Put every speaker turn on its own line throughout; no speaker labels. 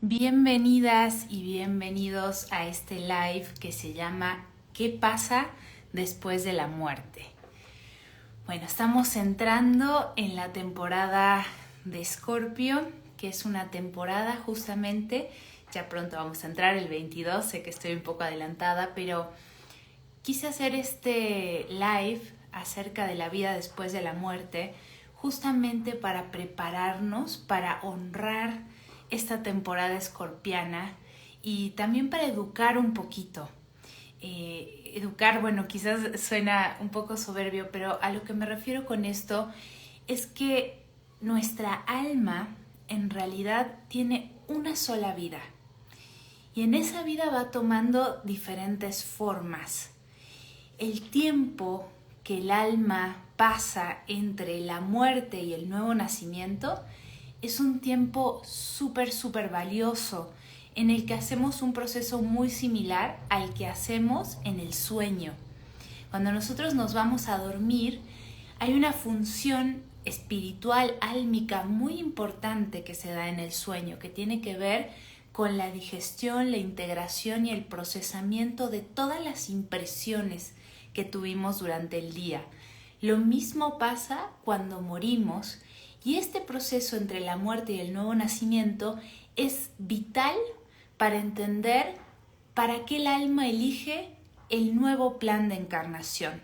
Bienvenidas y bienvenidos a este live que se llama ¿Qué pasa después de la muerte? Bueno, estamos entrando en la temporada de Escorpio, que es una temporada justamente, ya pronto vamos a entrar el 22, sé que estoy un poco adelantada, pero quise hacer este live acerca de la vida después de la muerte, justamente para prepararnos, para honrar esta temporada escorpiana y también para educar un poquito. Educar, bueno, quizás suena un poco soberbio, pero a lo que me refiero con esto es que nuestra alma en realidad tiene una sola vida y en esa vida va tomando diferentes formas. El tiempo que el alma pasa entre la muerte y el nuevo nacimiento es un tiempo súper valioso en el que hacemos un proceso muy similar al que hacemos en el sueño. Cuando nosotros nos vamos a dormir, hay una función espiritual, álmica muy importante que se da en el sueño, que tiene que ver con la digestión, la integración y el procesamiento de todas las impresiones que tuvimos durante el día. Lo mismo pasa cuando morimos. Y este proceso entre la muerte y el nuevo nacimiento es vital para entender para qué el alma elige el nuevo plan de encarnación.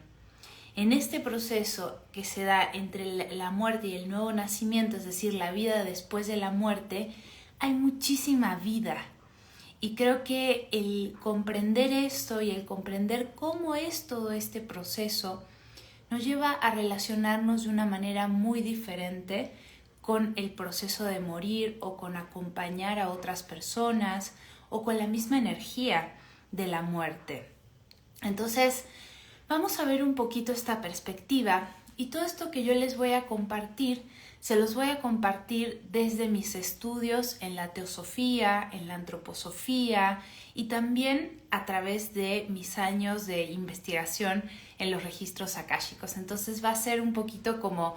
En este proceso que se da entre la muerte y el nuevo nacimiento, es decir, la vida después de la muerte, hay muchísima vida. Y creo que el comprender esto y el comprender cómo es todo este proceso nos lleva a relacionarnos de una manera muy diferente con el proceso de morir o con acompañar a otras personas o con la misma energía de la muerte. Entonces, vamos a ver un poquito esta perspectiva y todo esto que yo les voy a compartir, se los voy a compartir desde mis estudios en la teosofía, en la antroposofía y también a través de mis años de investigación en los registros akáshicos. Entonces va a ser un poquito como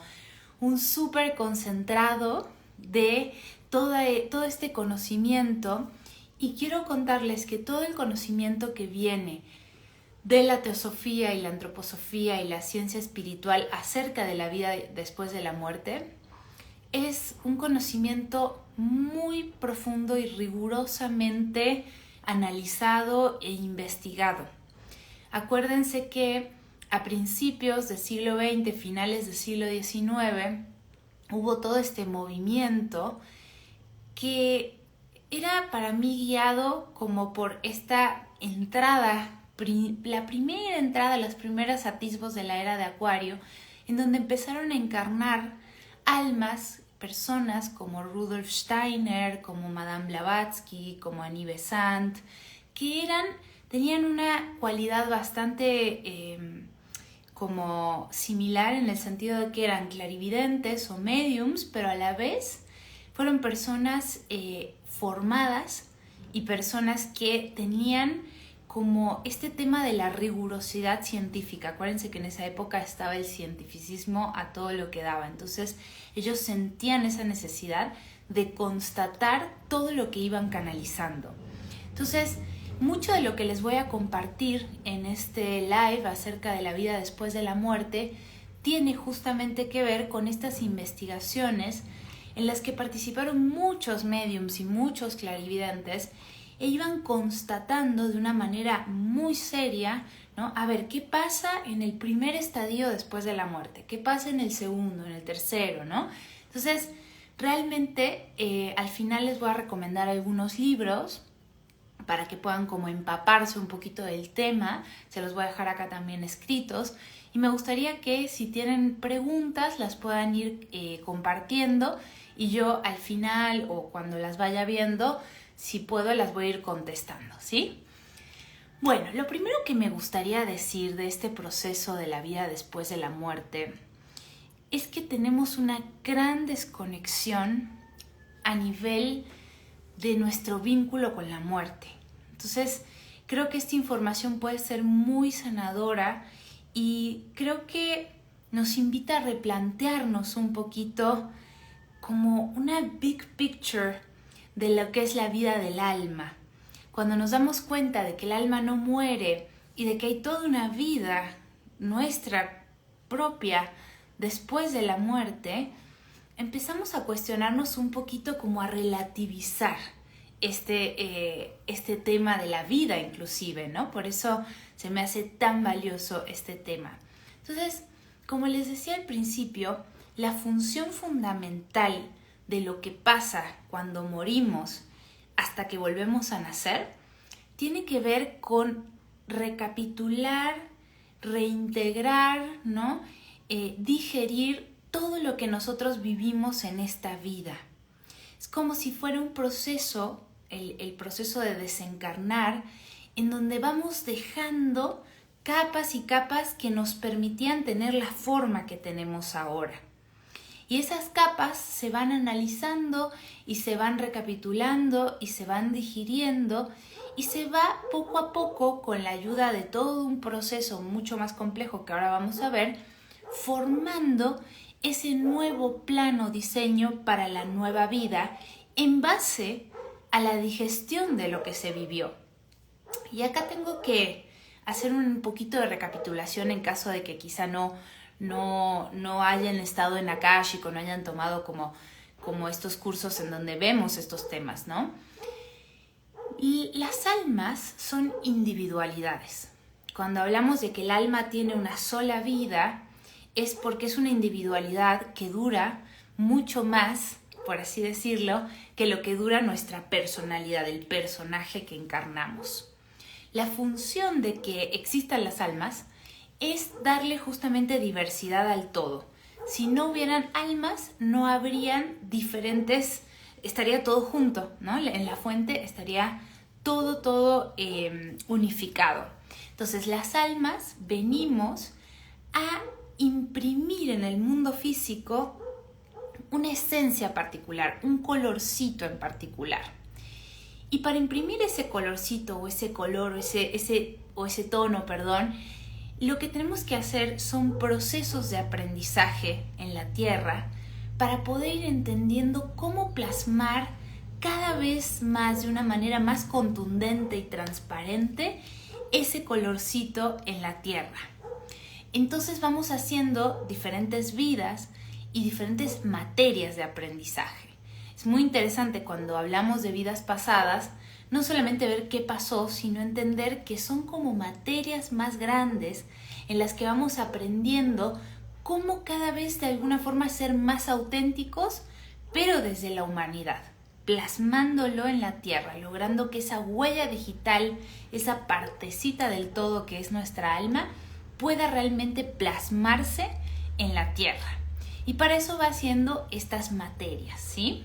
un súper concentrado de todo este conocimiento y quiero contarles que todo el conocimiento que viene de la teosofía y la antroposofía y la ciencia espiritual acerca de la vida después de la muerte es un conocimiento muy profundo y rigurosamente analizado e investigado. Acuérdense que a principios del siglo XX, finales del siglo XIX, hubo todo este movimiento que era para mí guiado como por esta entrada, la primera entrada, los primeros atisbos de la era de Acuario, en donde empezaron a encarnar almas, personas como Rudolf Steiner, como Madame Blavatsky, como Annie Besant, que tenían una cualidad bastante como similar en el sentido de que eran clarividentes o mediums, pero a la vez fueron personas formadas y personas que tenían como este tema de la rigurosidad científica. Acuérdense que en esa época estaba el cientificismo a todo lo que daba. Entonces ellos sentían esa necesidad de constatar todo lo que iban canalizando. Entonces, mucho de lo que les voy a compartir en este live acerca de la vida después de la muerte tiene justamente que ver con estas investigaciones en las que participaron muchos médiums y muchos clarividentes e iban constatando de una manera muy seria, ¿no? A ver, ¿qué pasa en el primer estadio después de la muerte? ¿Qué pasa en el segundo, en el tercero, ¿no? Entonces, realmente al final les voy a recomendar algunos libros para que puedan como empaparse un poquito del tema. Se los voy a dejar acá también escritos. Y me gustaría que si tienen preguntas las puedan ir compartiendo y yo al final o cuando las vaya viendo, si puedo, las voy a ir contestando, ¿sí? Bueno, lo primero que me gustaría decir de este proceso de la vida después de la muerte es que tenemos una gran desconexión a nivel de nuestro vínculo con la muerte. Entonces, creo que esta información puede ser muy sanadora y creo que nos invita a replantearnos un poquito como una big picture de lo que es la vida del alma. Cuando nos damos cuenta de que el alma no muere y de que hay toda una vida nuestra propia después de la muerte, empezamos a cuestionarnos un poquito, como a relativizar este tema de la vida inclusive, ¿no? Por eso se me hace tan valioso este tema. Entonces, como les decía al principio, la función fundamental de lo que pasa cuando morimos hasta que volvemos a nacer tiene que ver con recapitular, reintegrar, ¿no? Digerir todo lo que nosotros vivimos en esta vida. Es como si fuera un proceso, el proceso de desencarnar, en donde vamos dejando capas y capas que nos permitían tener la forma que tenemos ahora. Y esas capas se van analizando y se van recapitulando y se van digiriendo y se va poco a poco, con la ayuda de todo un proceso mucho más complejo que ahora vamos a ver, formando ese nuevo plano diseño para la nueva vida en base a la digestión de lo que se vivió. Y acá tengo que hacer un poquito de recapitulación en caso de que quizá no hayan estado en Akashico, no hayan tomado como estos cursos en donde vemos estos temas, ¿no? Y las almas son individualidades. Cuando hablamos de que el alma tiene una sola vida, es porque es una individualidad que dura mucho más, por así decirlo, que lo que dura nuestra personalidad, el personaje que encarnamos. La función de que existan las almas es darle justamente diversidad al todo. Si no hubieran almas, no habrían diferentes, estaría todo junto, ¿no? En la fuente estaría todo unificado. Entonces, las almas venimos a imprimir en el mundo físico una esencia particular, un colorcito en particular. Y para imprimir ese colorcito o ese color o ese tono, lo que tenemos que hacer son procesos de aprendizaje en la Tierra para poder ir entendiendo cómo plasmar cada vez más, de una manera más contundente y transparente, ese colorcito en la Tierra. Entonces vamos haciendo diferentes vidas y diferentes materias de aprendizaje. Es muy interesante cuando hablamos de vidas pasadas, no solamente ver qué pasó, sino entender que son como materias más grandes en las que vamos aprendiendo cómo cada vez de alguna forma ser más auténticos, pero desde la humanidad, plasmándolo en la Tierra, logrando que esa huella digital, esa partecita del todo que es nuestra alma, pueda realmente plasmarse en la Tierra. Y para eso va haciendo estas materias, ¿sí?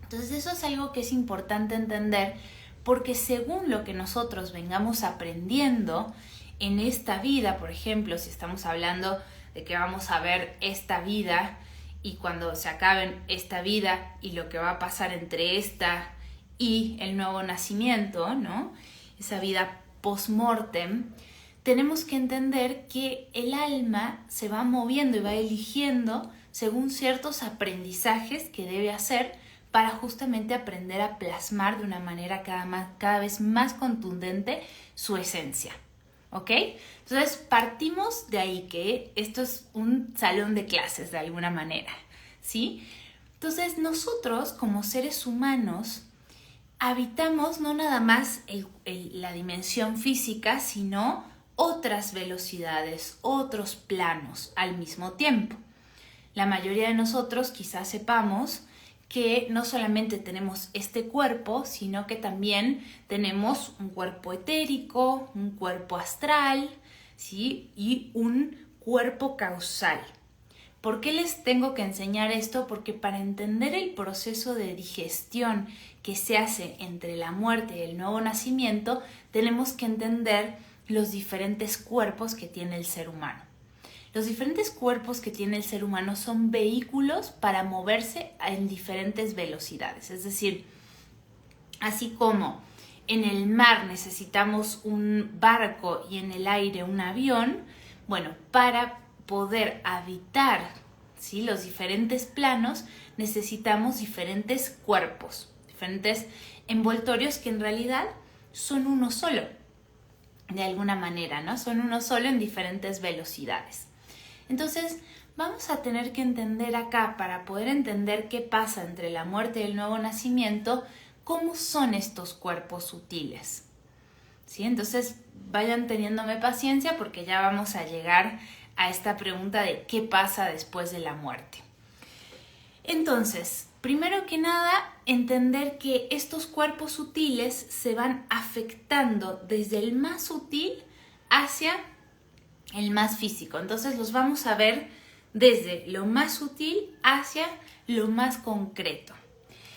Entonces eso es algo que es importante entender, porque según lo que nosotros vengamos aprendiendo en esta vida, por ejemplo, si estamos hablando de que vamos a ver esta vida y cuando se acabe esta vida y lo que va a pasar entre esta y el nuevo nacimiento, ¿no? Esa vida post-mortem, tenemos que entender que el alma se va moviendo y va eligiendo según ciertos aprendizajes que debe hacer para justamente aprender a plasmar de una manera cada vez más contundente su esencia. ¿Ok? Entonces partimos de ahí, que esto es un salón de clases de alguna manera, ¿sí? Entonces nosotros como seres humanos habitamos no nada más la dimensión física, sino otras velocidades, otros planos al mismo tiempo. La mayoría de nosotros quizás sepamos que no solamente tenemos este cuerpo, sino que también tenemos un cuerpo etérico, un cuerpo astral, ¿sí? Y un cuerpo causal. ¿Por qué les tengo que enseñar esto? Porque para entender el proceso de digestión que se hace entre la muerte y el nuevo nacimiento, tenemos que entender los diferentes cuerpos que tiene el ser humano. Los diferentes cuerpos que tiene el ser humano son vehículos para moverse en diferentes velocidades. Es decir, así como en el mar necesitamos un barco y en el aire un avión, bueno, para poder habitar, ¿sí?, los diferentes planos necesitamos diferentes cuerpos diferentes envoltorios que en realidad son uno solo, de alguna manera, ¿no? Son uno solo en diferentes velocidades. Entonces, vamos a tener que entender acá, para poder entender qué pasa entre la muerte y el nuevo nacimiento, cómo son estos cuerpos sutiles. ¿Sí? Entonces, vayan teniéndome paciencia porque ya vamos a llegar a esta pregunta de qué pasa después de la muerte. Entonces, primero que nada, entender que estos cuerpos sutiles se van afectando desde el más sutil hacia el más físico. Entonces los vamos a ver desde lo más sutil hacia lo más concreto.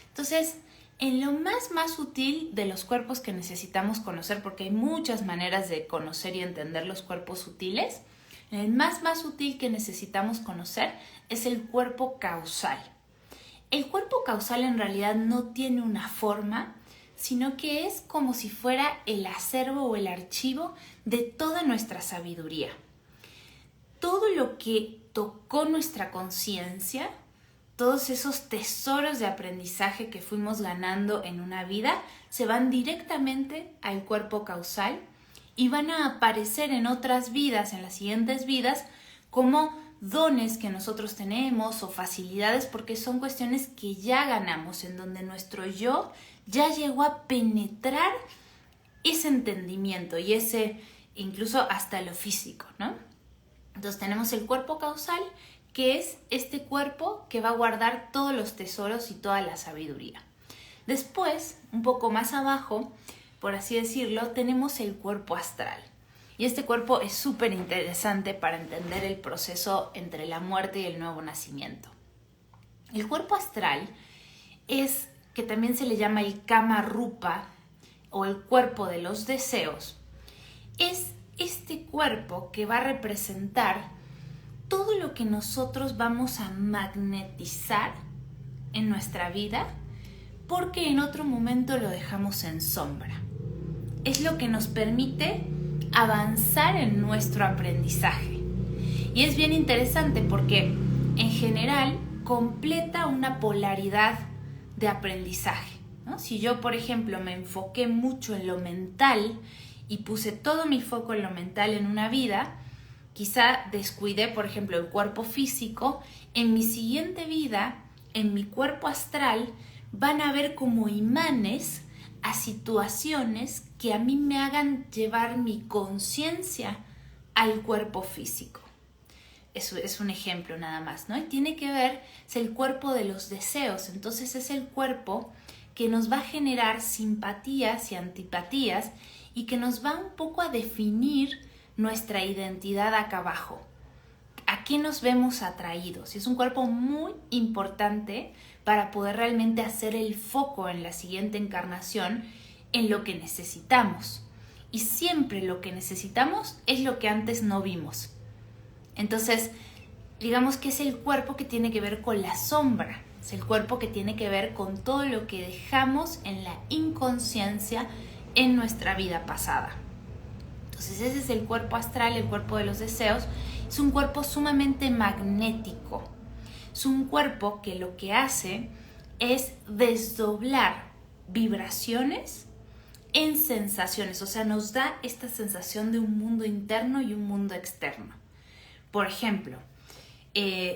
Entonces, en lo más sutil de los cuerpos que necesitamos conocer, porque hay muchas maneras de conocer y entender los cuerpos sutiles, el más sutil que necesitamos conocer es el cuerpo causal. El cuerpo causal en realidad no tiene una forma, sino que es como si fuera el acervo o el archivo de toda nuestra sabiduría. Todo lo que tocó nuestra conciencia, todos esos tesoros de aprendizaje que fuimos ganando en una vida, se van directamente al cuerpo causal y van a aparecer en otras vidas, en las siguientes vidas, como dones que nosotros tenemos o facilidades, porque son cuestiones que ya ganamos, en donde nuestro yo ya llegó a penetrar ese entendimiento y ese, incluso hasta lo físico, ¿no? Entonces tenemos el cuerpo causal, que es este cuerpo que va a guardar todos los tesoros y toda la sabiduría. Después, un poco más abajo, por así decirlo, tenemos el cuerpo astral. Y este cuerpo es súper interesante para entender el proceso entre la muerte y el nuevo nacimiento. El cuerpo astral es, que también se le llama el Kama Rupa o el cuerpo de los deseos, es este cuerpo que va a representar todo lo que nosotros vamos a magnetizar en nuestra vida porque en otro momento lo dejamos en sombra. Es lo que nos permite avanzar en nuestro aprendizaje. Y es bien interesante porque en general completa una polaridad de aprendizaje, ¿no? Si yo, por ejemplo, me enfoqué mucho en lo mental y puse todo mi foco en lo mental en una vida, quizá descuidé, por ejemplo, el cuerpo físico, en mi siguiente vida, en mi cuerpo astral, van a ver como imanes a situaciones que a mí me hagan llevar mi conciencia al cuerpo físico. Eso es un ejemplo nada más, ¿no? Y tiene que ver, es el cuerpo de los deseos, entonces es el cuerpo que nos va a generar simpatías y antipatías y que nos va un poco a definir nuestra identidad acá abajo. ¿A qué nos vemos atraídos? Y es un cuerpo muy importante para poder realmente hacer el foco en la siguiente encarnación en lo que necesitamos. Y siempre lo que necesitamos es lo que antes no vimos. Entonces, digamos que es el cuerpo que tiene que ver con la sombra. Es el cuerpo que tiene que ver con todo lo que dejamos en la inconsciencia en nuestra vida pasada. Entonces ese es el cuerpo astral, el cuerpo de los deseos. Es un cuerpo sumamente magnético. Es un cuerpo que lo que hace es desdoblar vibraciones en sensaciones. O sea, nos da esta sensación de un mundo interno y un mundo externo. Por ejemplo,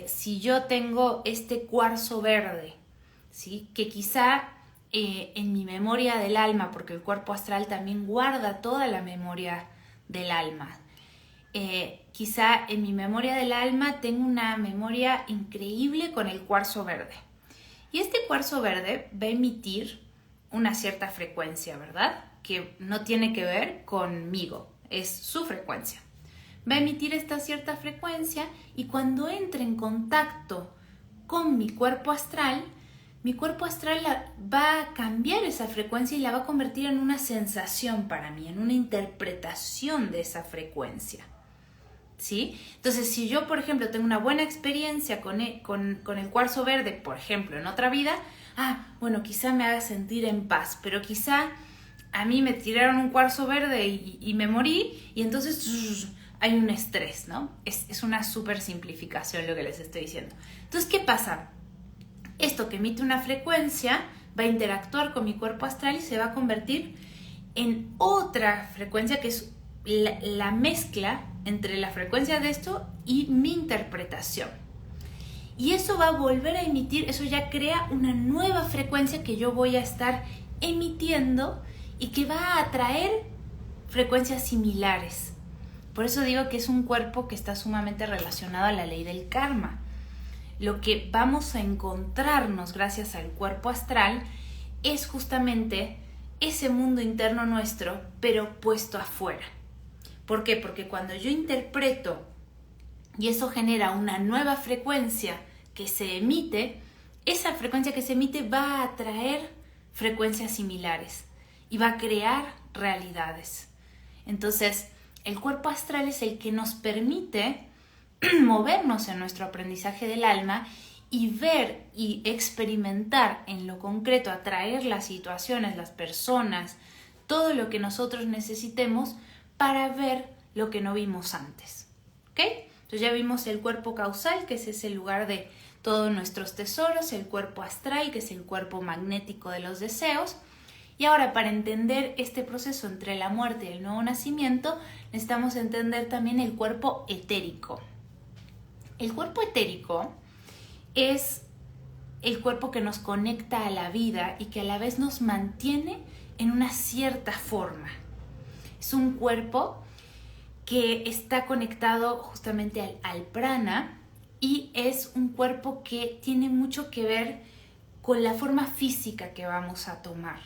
si yo tengo este cuarzo verde, ¿sí? Que quizá en mi memoria del alma, porque el cuerpo astral también guarda toda la memoria del alma. Quizá en mi memoria del alma tengo una memoria increíble con el cuarzo verde. Y este cuarzo verde va a emitir una cierta frecuencia, ¿verdad? Que no tiene que ver conmigo, es su frecuencia. Va a emitir esta cierta frecuencia y cuando entre en contacto con mi cuerpo astral va a cambiar esa frecuencia y la va a convertir en una sensación para mí, en una interpretación de esa frecuencia, ¿sí? Entonces, si yo, por ejemplo, tengo una buena experiencia con el cuarzo verde, por ejemplo, en otra vida, bueno, quizá me haga sentir en paz, pero quizá a mí me tiraron un cuarzo verde y me morí y entonces hay un estrés, ¿no? Es una súper simplificación lo que les estoy diciendo. Entonces, ¿qué pasa? Esto que emite una frecuencia va a interactuar con mi cuerpo astral y se va a convertir en otra frecuencia que es la mezcla entre la frecuencia de esto y mi interpretación. Y eso va a volver a emitir, eso ya crea una nueva frecuencia que yo voy a estar emitiendo y que va a atraer frecuencias similares. Por eso digo que es un cuerpo que está sumamente relacionado a la ley del karma. Lo que vamos a encontrarnos gracias al cuerpo astral es justamente ese mundo interno nuestro, pero puesto afuera. ¿Por qué? Porque cuando yo interpreto y eso genera una nueva frecuencia que se emite, esa frecuencia que se emite va a atraer frecuencias similares y va a crear realidades. Entonces, el cuerpo astral es el que nos permite movernos en nuestro aprendizaje del alma y ver y experimentar en lo concreto, atraer las situaciones, las personas, todo lo que nosotros necesitemos para ver lo que no vimos antes. ¿Ok? Entonces ya vimos el cuerpo causal, que es ese lugar de todos nuestros tesoros, el cuerpo astral, que es el cuerpo magnético de los deseos. Y ahora, para entender este proceso entre la muerte y el nuevo nacimiento, necesitamos entender también el cuerpo etérico. El cuerpo etérico es el cuerpo que nos conecta a la vida y que a la vez nos mantiene en una cierta forma. Es un cuerpo que está conectado justamente al prana y es un cuerpo que tiene mucho que ver con la forma física que vamos a tomar.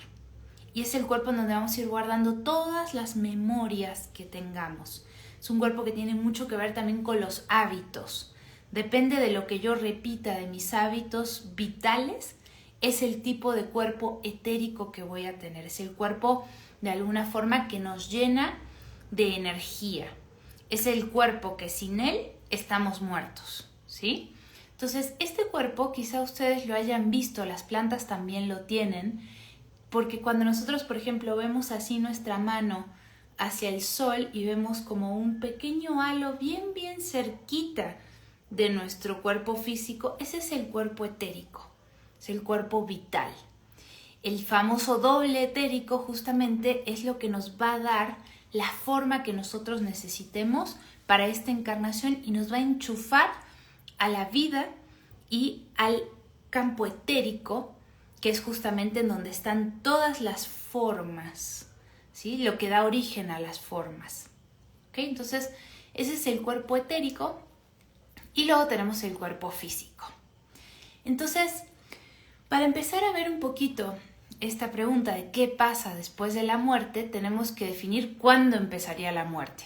Y es el cuerpo en donde vamos a ir guardando todas las memorias que tengamos. Es un cuerpo que tiene mucho que ver también con los hábitos. Depende de lo que yo repita de mis hábitos vitales, es el tipo de cuerpo etérico que voy a tener. Es el cuerpo de alguna forma que nos llena de energía. Es el cuerpo que sin él estamos muertos, ¿sí? Entonces, este cuerpo quizá ustedes lo hayan visto, las plantas también lo tienen, porque cuando nosotros, por ejemplo, vemos así nuestra mano hacia el sol y vemos como un pequeño halo bien cerquita de nuestro cuerpo físico, ese es el cuerpo etérico, es el cuerpo vital. El famoso doble etérico justamente es lo que nos va a dar la forma que nosotros necesitemos para esta encarnación y nos va a enchufar a la vida y al campo etérico, que es justamente en donde están todas las formas, ¿sí? Lo que da origen a las formas. ¿Ok? Entonces, ese es el cuerpo etérico y luego tenemos el cuerpo físico. Entonces, para empezar a ver un poquito esta pregunta de qué pasa después de la muerte, tenemos que definir cuándo empezaría la muerte.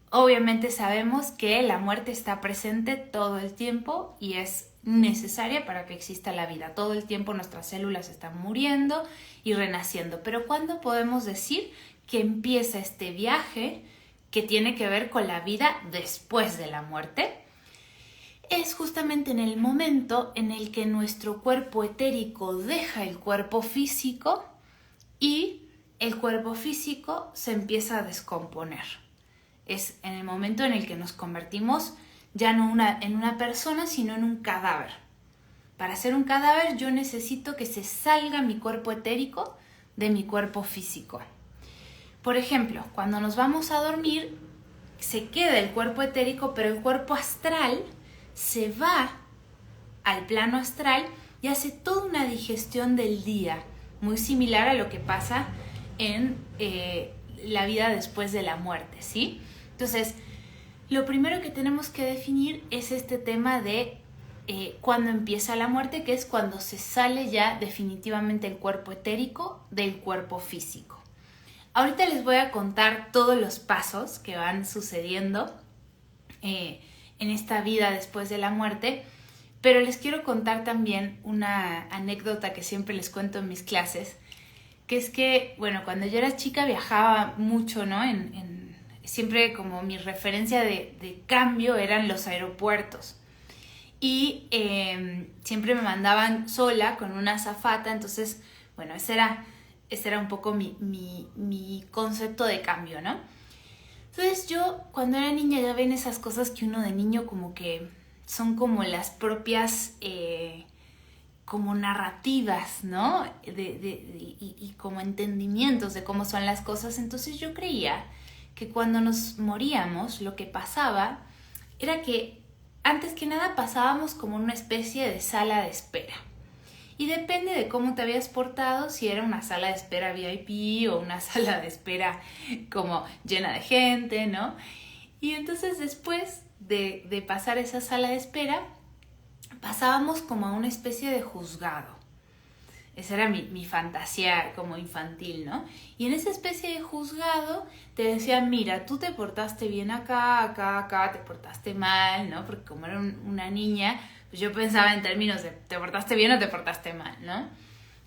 Obviamente sabemos que la muerte está presente todo el tiempo y es necesaria para que exista la vida. Todo el tiempo nuestras células están muriendo y renaciendo. Pero ¿cuándo podemos decir que empieza este viaje que tiene que ver con la vida después de la muerte? Es justamente en el momento en el que nuestro cuerpo etérico deja el cuerpo físico y el cuerpo físico se empieza a descomponer. Es en el momento en el que nos convertimos ya no en una persona, sino en un cadáver. Para ser un cadáver yo necesito que se salga mi cuerpo etérico de mi cuerpo físico. Por ejemplo, cuando nos vamos a dormir, se queda el cuerpo etérico, pero el cuerpo astral se va al plano astral y hace toda una digestión del día, muy similar a lo que pasa en la vida después de la muerte, ¿sí? Entonces, lo primero que tenemos que definir es este tema de cuándo empieza la muerte, que es cuando se sale ya definitivamente el cuerpo etérico del cuerpo físico. Ahorita les voy a contar todos los pasos que van sucediendo en esta vida después de la muerte, pero les quiero contar también una anécdota que siempre les cuento en mis clases, que es que, bueno, cuando yo era chica viajaba mucho, ¿no? Siempre como mi referencia de cambio eran los aeropuertos. Y siempre me mandaban sola con una azafata, entonces, bueno, ese era un poco mi concepto de cambio, ¿no? Entonces yo, cuando era niña, ya ven esas cosas que uno de niño como que son como las propias como narrativas, ¿no? Y como entendimientos de cómo son las cosas. Entonces yo creía que cuando nos moríamos, lo que pasaba era que antes que nada pasábamos como una especie de sala de espera. Y depende de cómo te habías portado, si era una sala de espera VIP o una sala de espera como llena de gente, ¿no? Y entonces después de pasar esa sala de espera, pasábamos como a una especie de juzgado. Esa era mi fantasía como infantil, ¿no? Y en esa especie de juzgado te decían, mira, tú te portaste bien acá, te portaste mal, ¿no? Porque como era una niña, pues yo pensaba en términos de te portaste bien o te portaste mal, ¿no?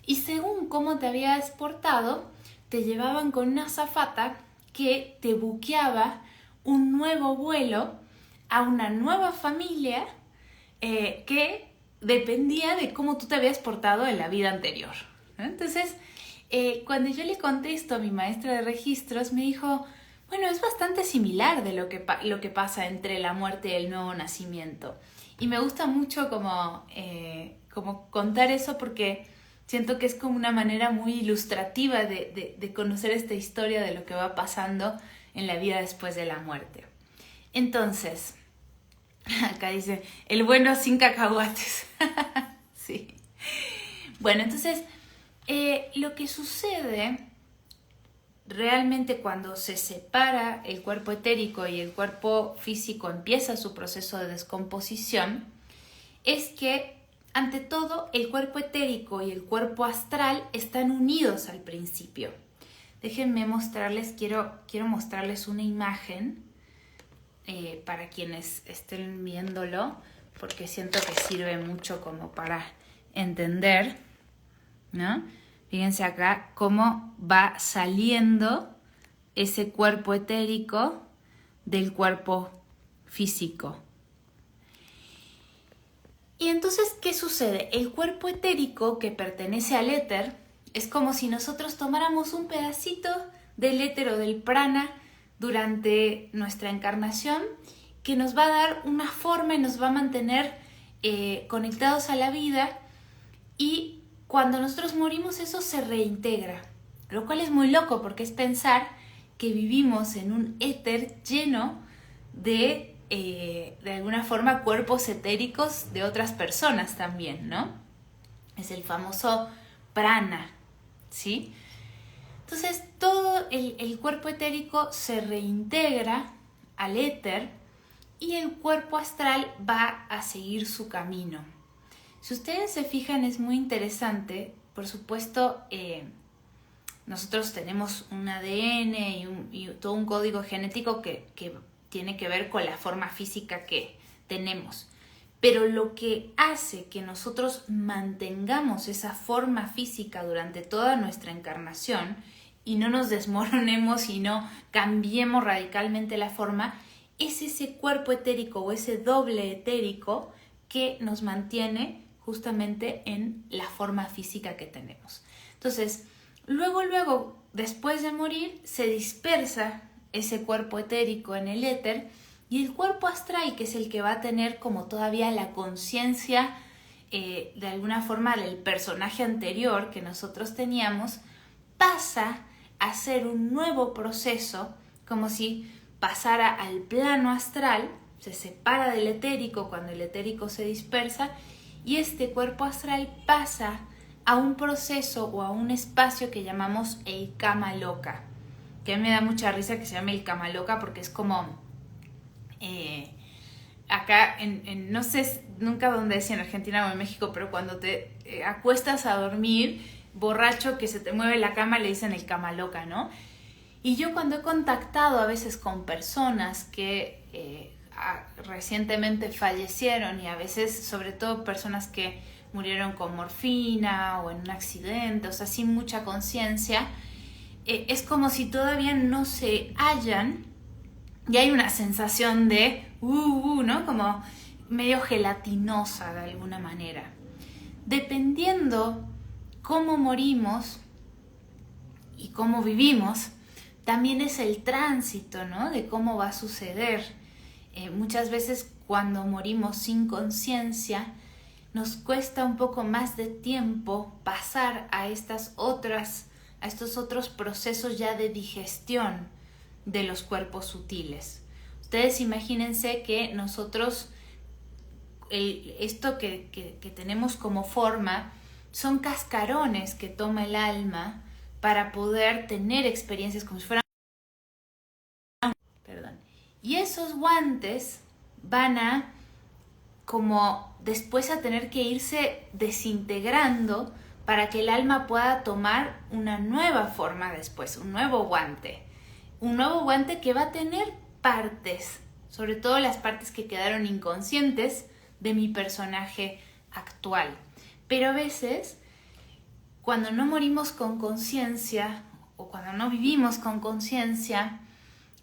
Y según cómo te habías portado, te llevaban con una azafata que te buqueaba un nuevo vuelo a una nueva familia que dependía de cómo tú te habías portado en la vida anterior, ¿no? Entonces, cuando yo le contesto a mi maestra de registros, me dijo, bueno, es bastante similar de lo que pasa entre la muerte y el nuevo nacimiento. Y me gusta mucho como contar eso porque siento que es como una manera muy ilustrativa de conocer esta historia de lo que va pasando en la vida después de la muerte. Entonces, acá dice, el bueno sin cacahuates. Sí. Bueno, entonces, lo que sucede realmente cuando se separa el cuerpo etérico y el cuerpo físico empieza su proceso de descomposición, es que, ante todo, el cuerpo etérico y el cuerpo astral están unidos al principio. Déjenme mostrarles, quiero mostrarles una imagen para quienes estén viéndolo, porque siento que sirve mucho como para entender, ¿no? Fíjense acá cómo va saliendo ese cuerpo etérico del cuerpo físico. Y entonces, ¿qué sucede? El cuerpo etérico que pertenece al éter es como si nosotros tomáramos un pedacito del éter o del prana durante nuestra encarnación, que nos va a dar una forma y nos va a mantener conectados a la vida, y cuando nosotros morimos eso se reintegra, lo cual es muy loco porque es pensar que vivimos en un éter lleno de alguna forma cuerpos etéricos de otras personas también, ¿no? Es el famoso prana, ¿sí? Entonces todo el cuerpo etérico se reintegra al éter y el cuerpo astral va a seguir su camino. Si ustedes se fijan, es muy interesante. Por supuesto, nosotros tenemos un ADN y todo un código genético que tiene que ver con la forma física que tenemos. Pero lo que hace que nosotros mantengamos esa forma física durante toda nuestra encarnación y no nos desmoronemos y no cambiemos radicalmente la forma, es ese cuerpo etérico o ese doble etérico que nos mantiene justamente en la forma física que tenemos. Entonces, luego, después de morir, se dispersa ese cuerpo etérico en el éter, y el cuerpo astral, que es el que va a tener como todavía la conciencia de alguna forma del personaje anterior que nosotros teníamos, pasa a ser un nuevo proceso, como si pasara al plano astral, se separa del etérico cuando el etérico se dispersa, y este cuerpo astral pasa a un proceso o a un espacio que llamamos el Kama Loka, que a mí me da mucha risa que se llame el Kama Loka porque es como acá no sé nunca dónde es, si en Argentina o en México, pero cuando te acuestas a dormir borracho que se te mueve la cama le dicen el Kama Loka, ¿no? Y yo cuando he contactado a veces con personas que recientemente fallecieron, y a veces sobre todo personas que murieron con morfina o en un accidente, o sea, sin mucha conciencia, es como si todavía no se hallan y hay una sensación de ¿no? Como medio gelatinosa de alguna manera. Dependiendo cómo morimos y cómo vivimos, también es el tránsito, ¿no? De cómo va a suceder. Muchas veces cuando morimos sin conciencia, nos cuesta un poco más de tiempo pasar a estos otros procesos ya de digestión de los cuerpos sutiles. Ustedes imagínense que nosotros, esto que tenemos como forma, son cascarones que toma el alma para poder tener experiencias como si fueran... Perdón. Y esos guantes van a como después a tener que irse desintegrando para que el alma pueda tomar una nueva forma después, un nuevo guante que va a tener partes, sobre todo las partes que quedaron inconscientes de mi personaje actual. Pero a veces, cuando no morimos con conciencia o cuando no vivimos con conciencia,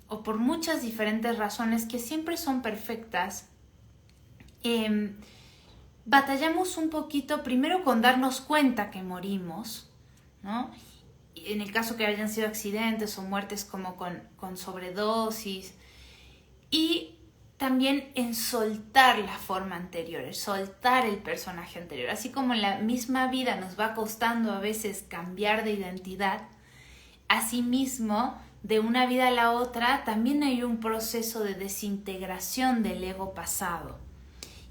o por muchas diferentes razones que siempre son perfectas, batallamos un poquito primero con darnos cuenta que morimos, ¿no? En el caso que hayan sido accidentes o muertes como con sobredosis, y también en soltar la forma anterior, soltar el personaje anterior. Así como en la misma vida nos va costando a veces cambiar de identidad, asimismo, de una vida a la otra también hay un proceso de desintegración del ego pasado.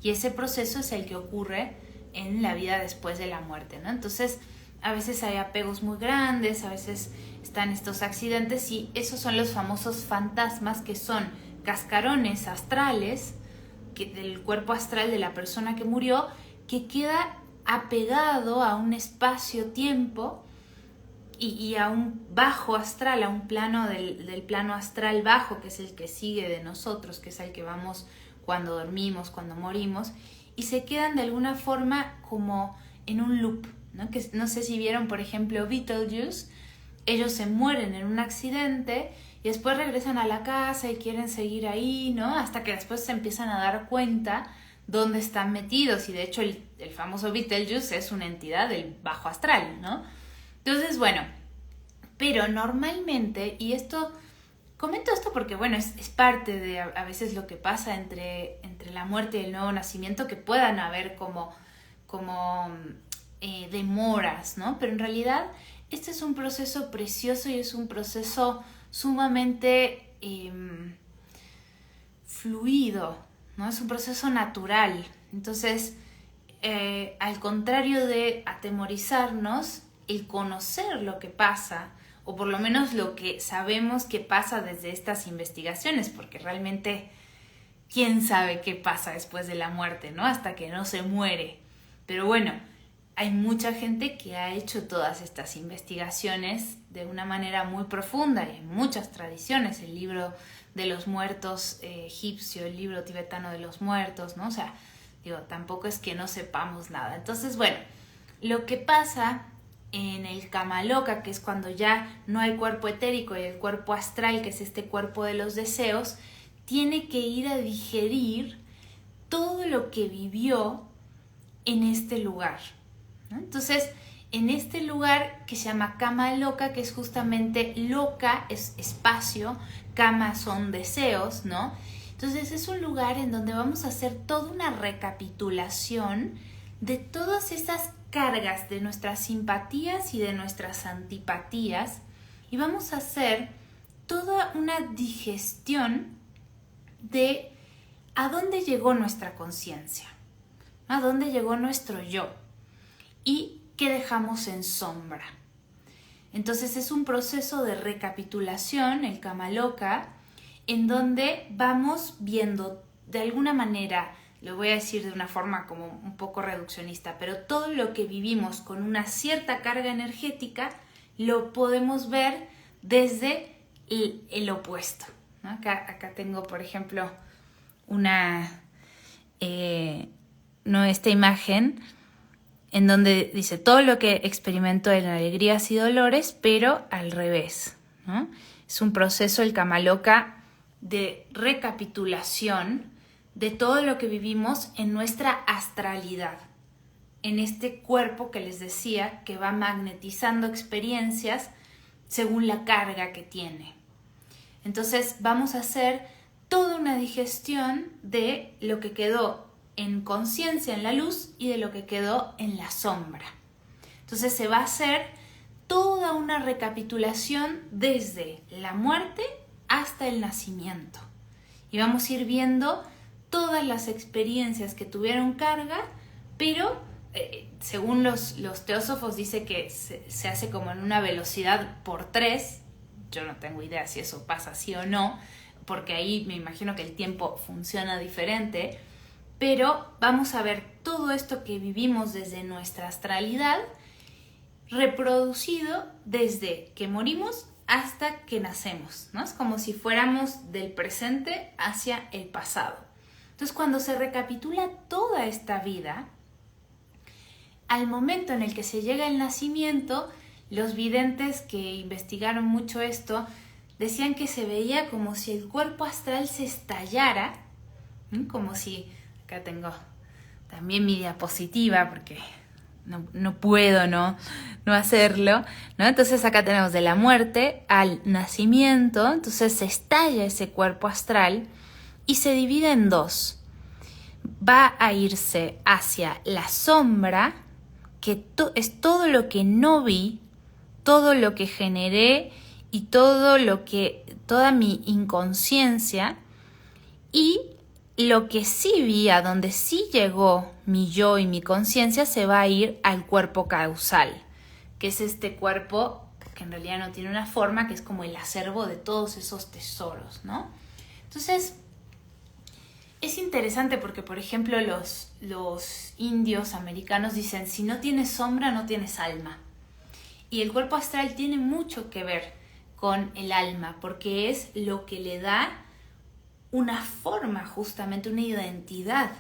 Y ese proceso es el que ocurre en la vida después de la muerte, ¿no? Entonces, a veces hay apegos muy grandes, a veces están estos accidentes y esos son los famosos fantasmas, que son cascarones astrales del cuerpo astral de la persona que murió, que queda apegado a un espacio-tiempo y a un bajo astral, a un plano del plano astral bajo, que es el que sigue de nosotros, que es el que vamos cuando dormimos, cuando morimos, y se quedan de alguna forma como en un loop, ¿no? Que no sé si vieron, por ejemplo, Beetlejuice. Ellos se mueren en un accidente y después regresan a la casa y quieren seguir ahí, ¿no? Hasta que después se empiezan a dar cuenta dónde están metidos, y de hecho el famoso Beetlejuice es una entidad del bajo astral, ¿no? Entonces, bueno, pero normalmente, y esto, comento esto porque, bueno, es parte de a veces lo que pasa entre la muerte y el nuevo nacimiento, que puedan haber como demoras, ¿no? Pero en realidad este es un proceso precioso y es un proceso sumamente fluido, ¿no? Es un proceso natural. Entonces, al contrario de atemorizarnos, el conocer lo que pasa, o por lo menos lo que sabemos que pasa desde estas investigaciones, porque realmente, ¿quién sabe qué pasa después de la muerte, ¿no? Hasta que no se muere. Pero bueno, hay mucha gente que ha hecho todas estas investigaciones de una manera muy profunda, y hay muchas tradiciones, el libro de los muertos egipcio, el libro tibetano de los muertos, ¿no? O sea, digo, tampoco es que no sepamos nada. Entonces, bueno, lo que pasa en el Kamaloka, que es cuando ya no hay cuerpo etérico y el cuerpo astral, que es este cuerpo de los deseos, tiene que ir a digerir todo lo que vivió en este lugar, ¿no? Entonces, en este lugar que se llama Kamaloka, que es justamente loka, es espacio, kama son deseos, ¿no? Entonces es un lugar en donde vamos a hacer toda una recapitulación de todas esas cargas de nuestras simpatías y de nuestras antipatías, y vamos a hacer toda una digestión de a dónde llegó nuestra conciencia, a dónde llegó nuestro yo y qué dejamos en sombra. Entonces es un proceso de recapitulación, el Kamaloka, en donde vamos viendo de alguna manera, lo voy a decir de una forma como un poco reduccionista, pero todo lo que vivimos con una cierta carga energética lo podemos ver desde el opuesto, ¿no? Acá tengo, por ejemplo, esta imagen en donde dice todo lo que experimento en alegrías y dolores, pero al revés, ¿no? Es un proceso, el Kamaloka, de recapitulación de todo lo que vivimos en nuestra astralidad, en este cuerpo que les decía que va magnetizando experiencias según la carga que tiene. Entonces vamos a hacer toda una digestión de lo que quedó en conciencia, en la luz, y de lo que quedó en la sombra. Entonces se va a hacer toda una recapitulación desde la muerte hasta el nacimiento. Y vamos a ir viendo todas las experiencias que tuvieron carga, pero según los teósofos dice que se hace como en una velocidad por 3. Yo no tengo idea si eso pasa así o no, porque ahí me imagino que el tiempo funciona diferente, pero vamos a ver todo esto que vivimos desde nuestra astralidad reproducido desde que morimos hasta que nacemos, ¿no? Es como si fuéramos del presente hacia el pasado. Entonces, cuando se recapitula toda esta vida, al momento en el que se llega el nacimiento, los videntes que investigaron mucho esto decían que se veía como si el cuerpo astral se estallara, como si, acá tengo también mi diapositiva porque no puedo no hacerlo, ¿no? Entonces acá tenemos de la muerte al nacimiento, entonces se estalla ese cuerpo astral y se divide en 2. Va a irse hacia la sombra, que es todo lo que no vi, todo lo que generé y toda mi inconsciencia, y lo que sí vi, a donde sí llegó mi yo y mi conciencia, se va a ir al cuerpo causal, que es este cuerpo que en realidad no tiene una forma, que es como el acervo de todos esos tesoros, ¿no? Entonces, es interesante porque, por ejemplo, los indios americanos dicen, si no tienes sombra, no tienes alma. Y el cuerpo astral tiene mucho que ver con el alma, porque es lo que le da una forma, justamente una identidad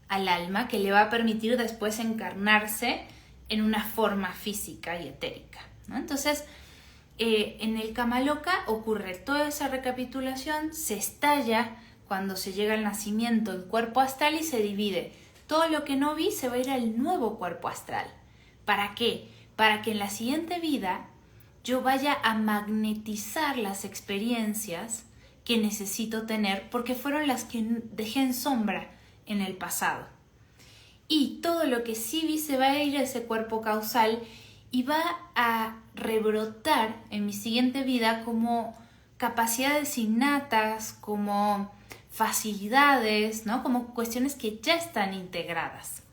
al alma que le va a permitir después encarnarse en una forma física y etérica, ¿no? Entonces, en el Kamaloka ocurre toda esa recapitulación, se estalla cuando se llega al nacimiento el cuerpo astral y se divide. Todo lo que no vi se va a ir al nuevo cuerpo astral. ¿Para qué? Para que en la siguiente vida yo vaya a magnetizar las experiencias que necesito tener porque fueron las que dejé en sombra en el pasado. Y todo lo que sí vi se va a ir a ese cuerpo causal y va a rebrotar en mi siguiente vida como capacidades innatas, como facilidades, ¿no? Como cuestiones que ya están integradas.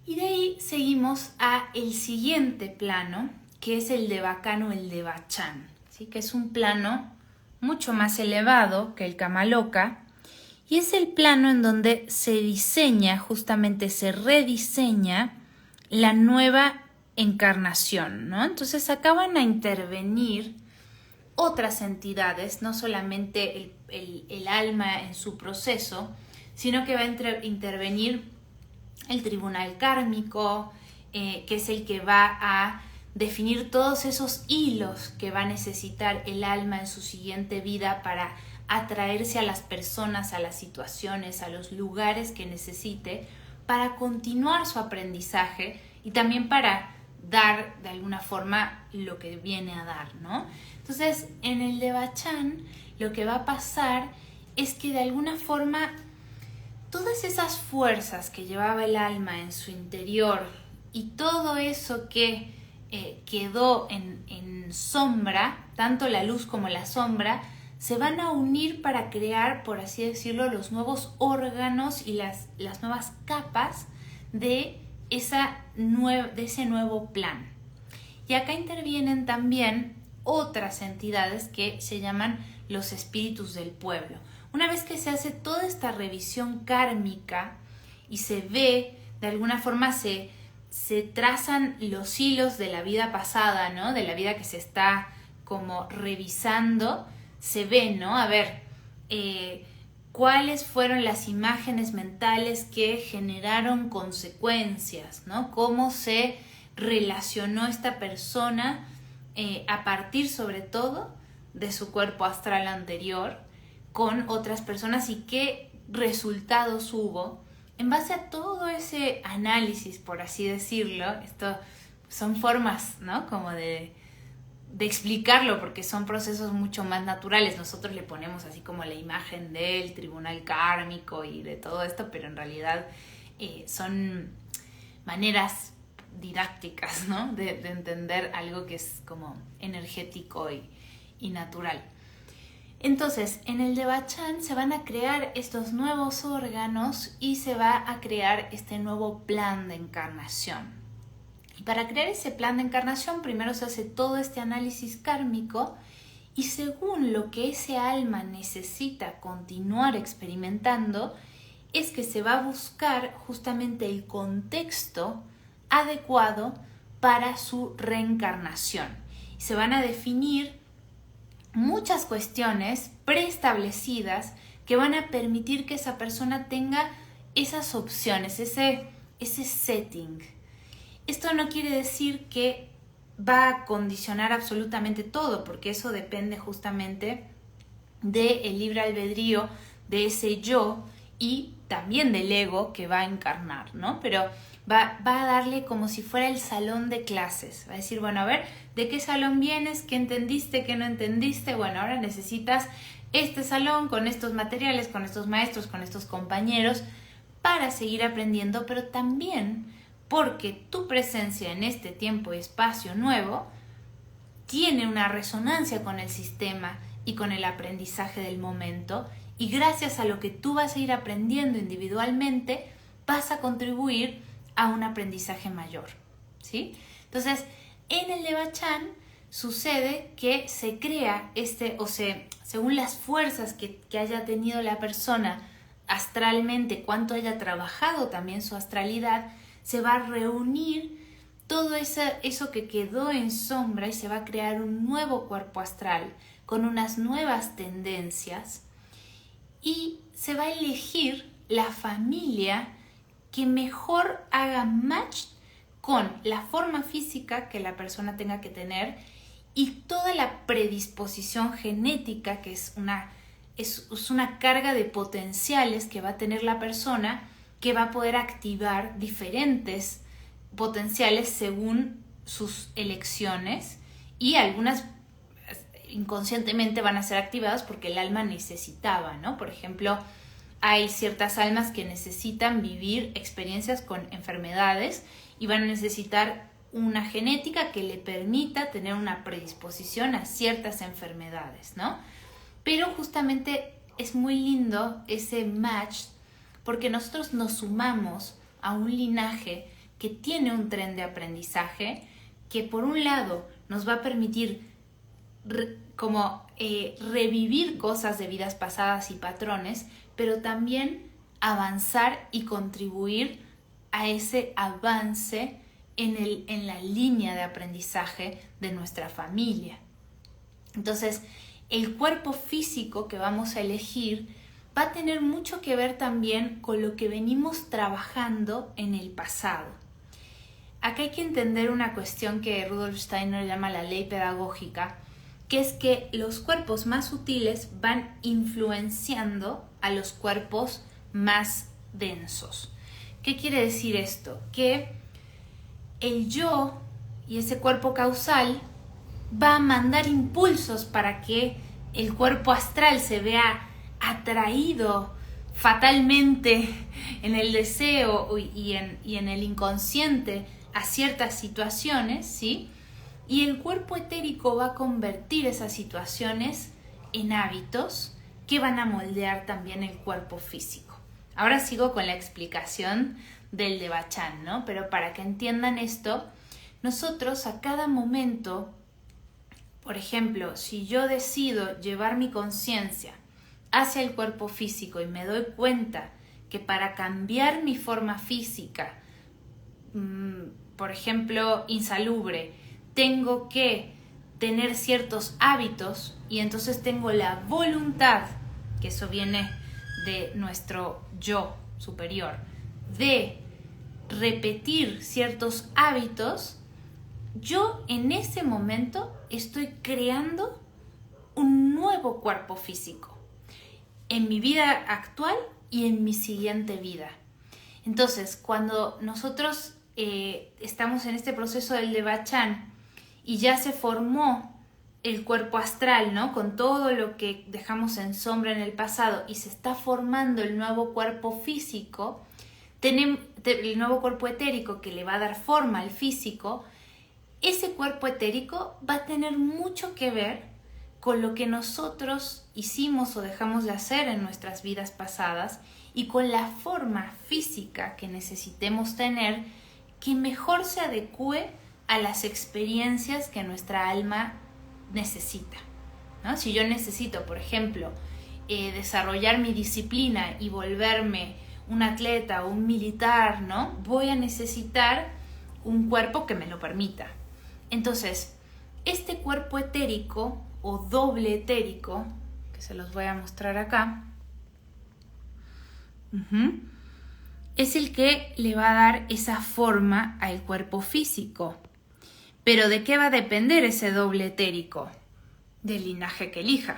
Y de ahí seguimos a el siguiente plano, que es el Devachan o el Devachan, ¿sí? Que es un plano mucho más elevado que el Kamaloka, y es el plano en donde se diseña, justamente se rediseña la nueva encarnación, ¿no? Entonces acá van a intervenir otras entidades, no solamente el alma en su proceso, sino que va a intervenir el tribunal kármico, que es el que va a definir todos esos hilos que va a necesitar el alma en su siguiente vida para atraerse a las personas, a las situaciones, a los lugares que necesite para continuar su aprendizaje y también para dar de alguna forma lo que viene a dar, ¿no? Entonces, en el Devachan lo que va a pasar es que de alguna forma todas esas fuerzas que llevaba el alma en su interior y todo eso que quedó en sombra, tanto la luz como la sombra, se van a unir para crear, por así decirlo, los nuevos órganos y las nuevas capas de ese nuevo plan. Y acá intervienen también otras entidades que se llaman los espíritus del pueblo. Una vez que se hace toda esta revisión kármica y se ve, de alguna forma se trazan los hilos de la vida pasada, ¿no? De la vida que se está como revisando, se ve, ¿no? A ver, cuáles fueron las imágenes mentales que generaron consecuencias, ¿no? Cómo se relacionó esta persona a partir, sobre todo, de su cuerpo astral anterior con otras personas y qué resultados hubo. En base a todo ese análisis, por así decirlo, esto son formas, ¿no? Como de explicarlo porque son procesos mucho más naturales. Nosotros le ponemos así como la imagen del tribunal kármico y de todo esto, pero en realidad son maneras didácticas, ¿no? de entender algo que es como energético y natural. Entonces, en el Devachan se van a crear estos nuevos órganos y se va a crear este nuevo plan de encarnación. Y para crear ese plan de encarnación, primero se hace todo este análisis kármico y según lo que ese alma necesita continuar experimentando, es que se va a buscar justamente el contexto adecuado para su reencarnación. Y se van a definir muchas cuestiones preestablecidas que van a permitir que esa persona tenga esas opciones, ese setting. Esto no quiere decir que va a condicionar absolutamente todo, porque eso depende justamente del libre albedrío de ese yo y también del ego que va a encarnar, ¿no? Pero va a darle como si fuera el salón de clases. Va a decir, bueno, a ver, ¿de qué salón vienes? ¿Qué entendiste? ¿Qué no entendiste? Bueno, ahora necesitas este salón con estos materiales, con estos maestros, con estos compañeros para seguir aprendiendo, pero también porque tu presencia en este tiempo y espacio nuevo tiene una resonancia con el sistema y con el aprendizaje del momento, y gracias a lo que tú vas a ir aprendiendo individualmente, vas a contribuir a un aprendizaje mayor, ¿sí? Entonces, en el Devachan sucede que se crea según las fuerzas que haya tenido la persona astralmente, cuánto haya trabajado también su astralidad, se va a reunir todo eso que quedó en sombra y se va a crear un nuevo cuerpo astral con unas nuevas tendencias y se va a elegir la familia que mejor haga match con la forma física que la persona tenga que tener y toda la predisposición genética, que es una carga de potenciales que va a tener la persona, que va a poder activar diferentes potenciales según sus elecciones, y algunas inconscientemente van a ser activadas porque el alma necesitaba, ¿no? Por ejemplo, hay ciertas almas que necesitan vivir experiencias con enfermedades y van a necesitar una genética que le permita tener una predisposición a ciertas enfermedades, ¿no? Pero justamente es muy lindo ese match porque nosotros nos sumamos a un linaje que tiene un tren de aprendizaje que por un lado nos va a permitir revivir cosas de vidas pasadas y patrones, pero también avanzar y contribuir a ese avance en la línea de aprendizaje de nuestra familia. Entonces, el cuerpo físico que vamos a elegir va a tener mucho que ver también con lo que venimos trabajando en el pasado. Acá hay que entender una cuestión que Rudolf Steiner llama la ley pedagógica, que es que los cuerpos más sutiles van influenciando a los cuerpos más densos. ¿Qué quiere decir esto? Que el yo y ese cuerpo causal va a mandar impulsos para que el cuerpo astral se vea atraído fatalmente en el deseo y en el inconsciente a ciertas situaciones, ¿sí? Y el cuerpo etérico va a convertir esas situaciones en hábitos que van a moldear también el cuerpo físico. Ahora sigo con la explicación del Devachan, ¿no? Pero para que entiendan esto, nosotros a cada momento, por ejemplo, si yo decido llevar mi conciencia hacia el cuerpo físico y me doy cuenta que para cambiar mi forma física, por ejemplo, insalubre, tengo que tener ciertos hábitos y entonces tengo la voluntad, que eso viene de nuestro yo superior, de repetir ciertos hábitos, yo en ese momento estoy creando un nuevo cuerpo físico en mi vida actual y en mi siguiente vida. Entonces, cuando nosotros estamos en este proceso del Devachan y ya se formó el cuerpo astral, ¿no? Con todo lo que dejamos en sombra en el pasado y se está formando el nuevo cuerpo físico, tenemos el nuevo cuerpo etérico que le va a dar forma al físico. Ese cuerpo etérico va a tener mucho que ver con lo que nosotros hicimos o dejamos de hacer en nuestras vidas pasadas y con la forma física que necesitemos tener que mejor se adecue a las experiencias que nuestra alma necesita, ¿no? Si yo necesito, por ejemplo, desarrollar mi disciplina y volverme un atleta o un militar, ¿no? Voy a necesitar un cuerpo que me lo permita. Entonces, este cuerpo etérico o doble etérico, que se los voy a mostrar acá, es el que le va a dar esa forma al cuerpo físico. Pero ¿de qué va a depender ese doble etérico? Del linaje que elija.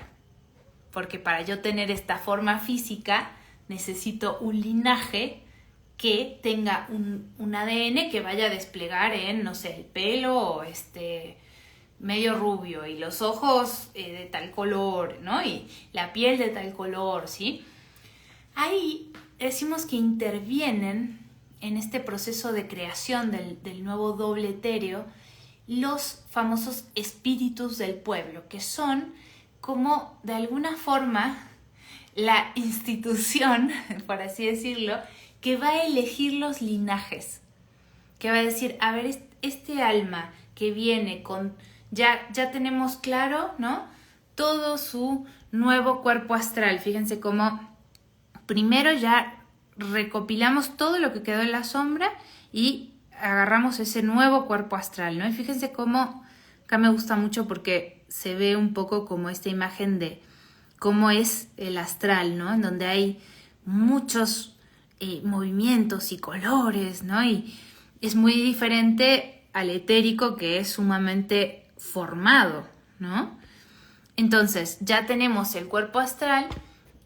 Porque para yo tener esta forma física necesito un linaje que tenga un ADN que vaya a desplegar en, no sé, el pelo medio rubio y los ojos de tal color, ¿no? Y la piel de tal color, ¿sí? Ahí decimos que intervienen en este proceso de creación del nuevo doble etéreo los famosos espíritus del pueblo, que son como de alguna forma la institución, por así decirlo, que va a elegir los linajes, que va a decir, a ver, este alma que viene con, ya tenemos claro, ¿no? Todo su nuevo cuerpo astral. Fíjense cómo primero ya recopilamos todo lo que quedó en la sombra y agarramos ese nuevo cuerpo astral, ¿no? Y fíjense cómo, acá me gusta mucho porque se ve un poco como esta imagen de cómo es el astral, ¿no? En donde hay muchos movimientos y colores, ¿no? Y es muy diferente al etérico, que es sumamente formado, ¿no? Entonces, ya tenemos el cuerpo astral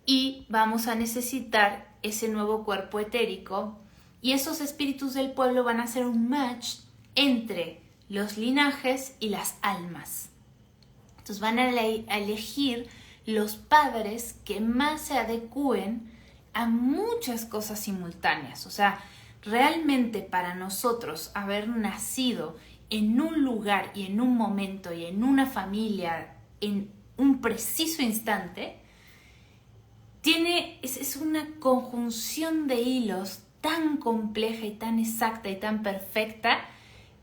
y vamos a necesitar ese nuevo cuerpo etérico. Y esos espíritus del pueblo van a hacer un match entre los linajes y las almas. Entonces van a elegir los padres que más se adecúen a muchas cosas simultáneas. O sea, realmente para nosotros haber nacido en un lugar y en un momento y en una familia en un preciso instante, es una conjunción de hilos tan compleja y tan exacta y tan perfecta,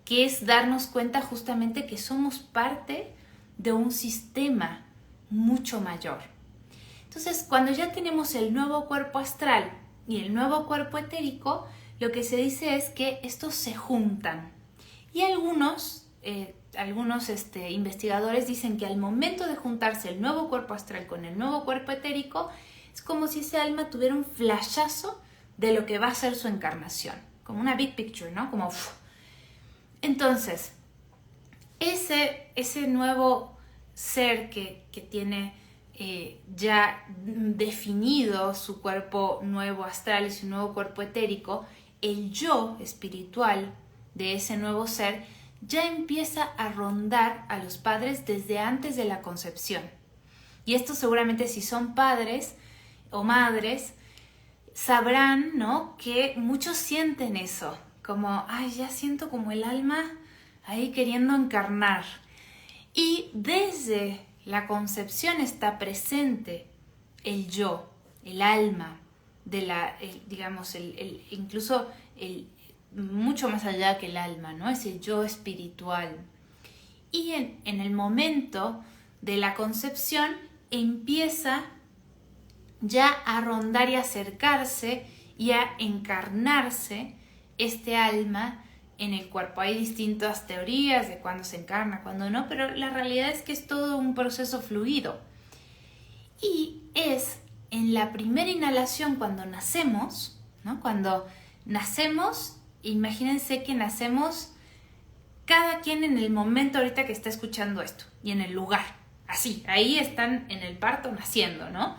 que es darnos cuenta justamente que somos parte de un sistema mucho mayor. Entonces, cuando ya tenemos el nuevo cuerpo astral y el nuevo cuerpo etérico, lo que se dice es que estos se juntan. Y algunos investigadores dicen que al momento de juntarse el nuevo cuerpo astral con el nuevo cuerpo etérico, es como si ese alma tuviera un flashazo de lo que va a ser su encarnación, como una big picture, ¿no? Como ¡uf! Entonces, ese nuevo ser que tiene ya definido su cuerpo nuevo astral y su nuevo cuerpo etérico, el yo espiritual de ese nuevo ser ya empieza a rondar a los padres desde antes de la concepción. Y esto seguramente, si son padres o madres, sabrán, ¿no?, que muchos sienten eso, como, ay, ya siento como el alma ahí queriendo encarnar. Y desde la concepción está presente el yo, el alma, incluso mucho más allá que el alma, ¿no? Ese yo espiritual. Y en el momento de la concepción empieza ya a rondar y acercarse y a encarnarse este alma en el cuerpo. Hay distintas teorías de cuándo se encarna, cuándo no, pero la realidad es que es todo un proceso fluido. Y es en la primera inhalación cuando nacemos, ¿no? Cuando nacemos, imagínense que nacemos cada quien en el momento ahorita que está escuchando esto y en el lugar, así, ahí están en el parto naciendo, ¿no?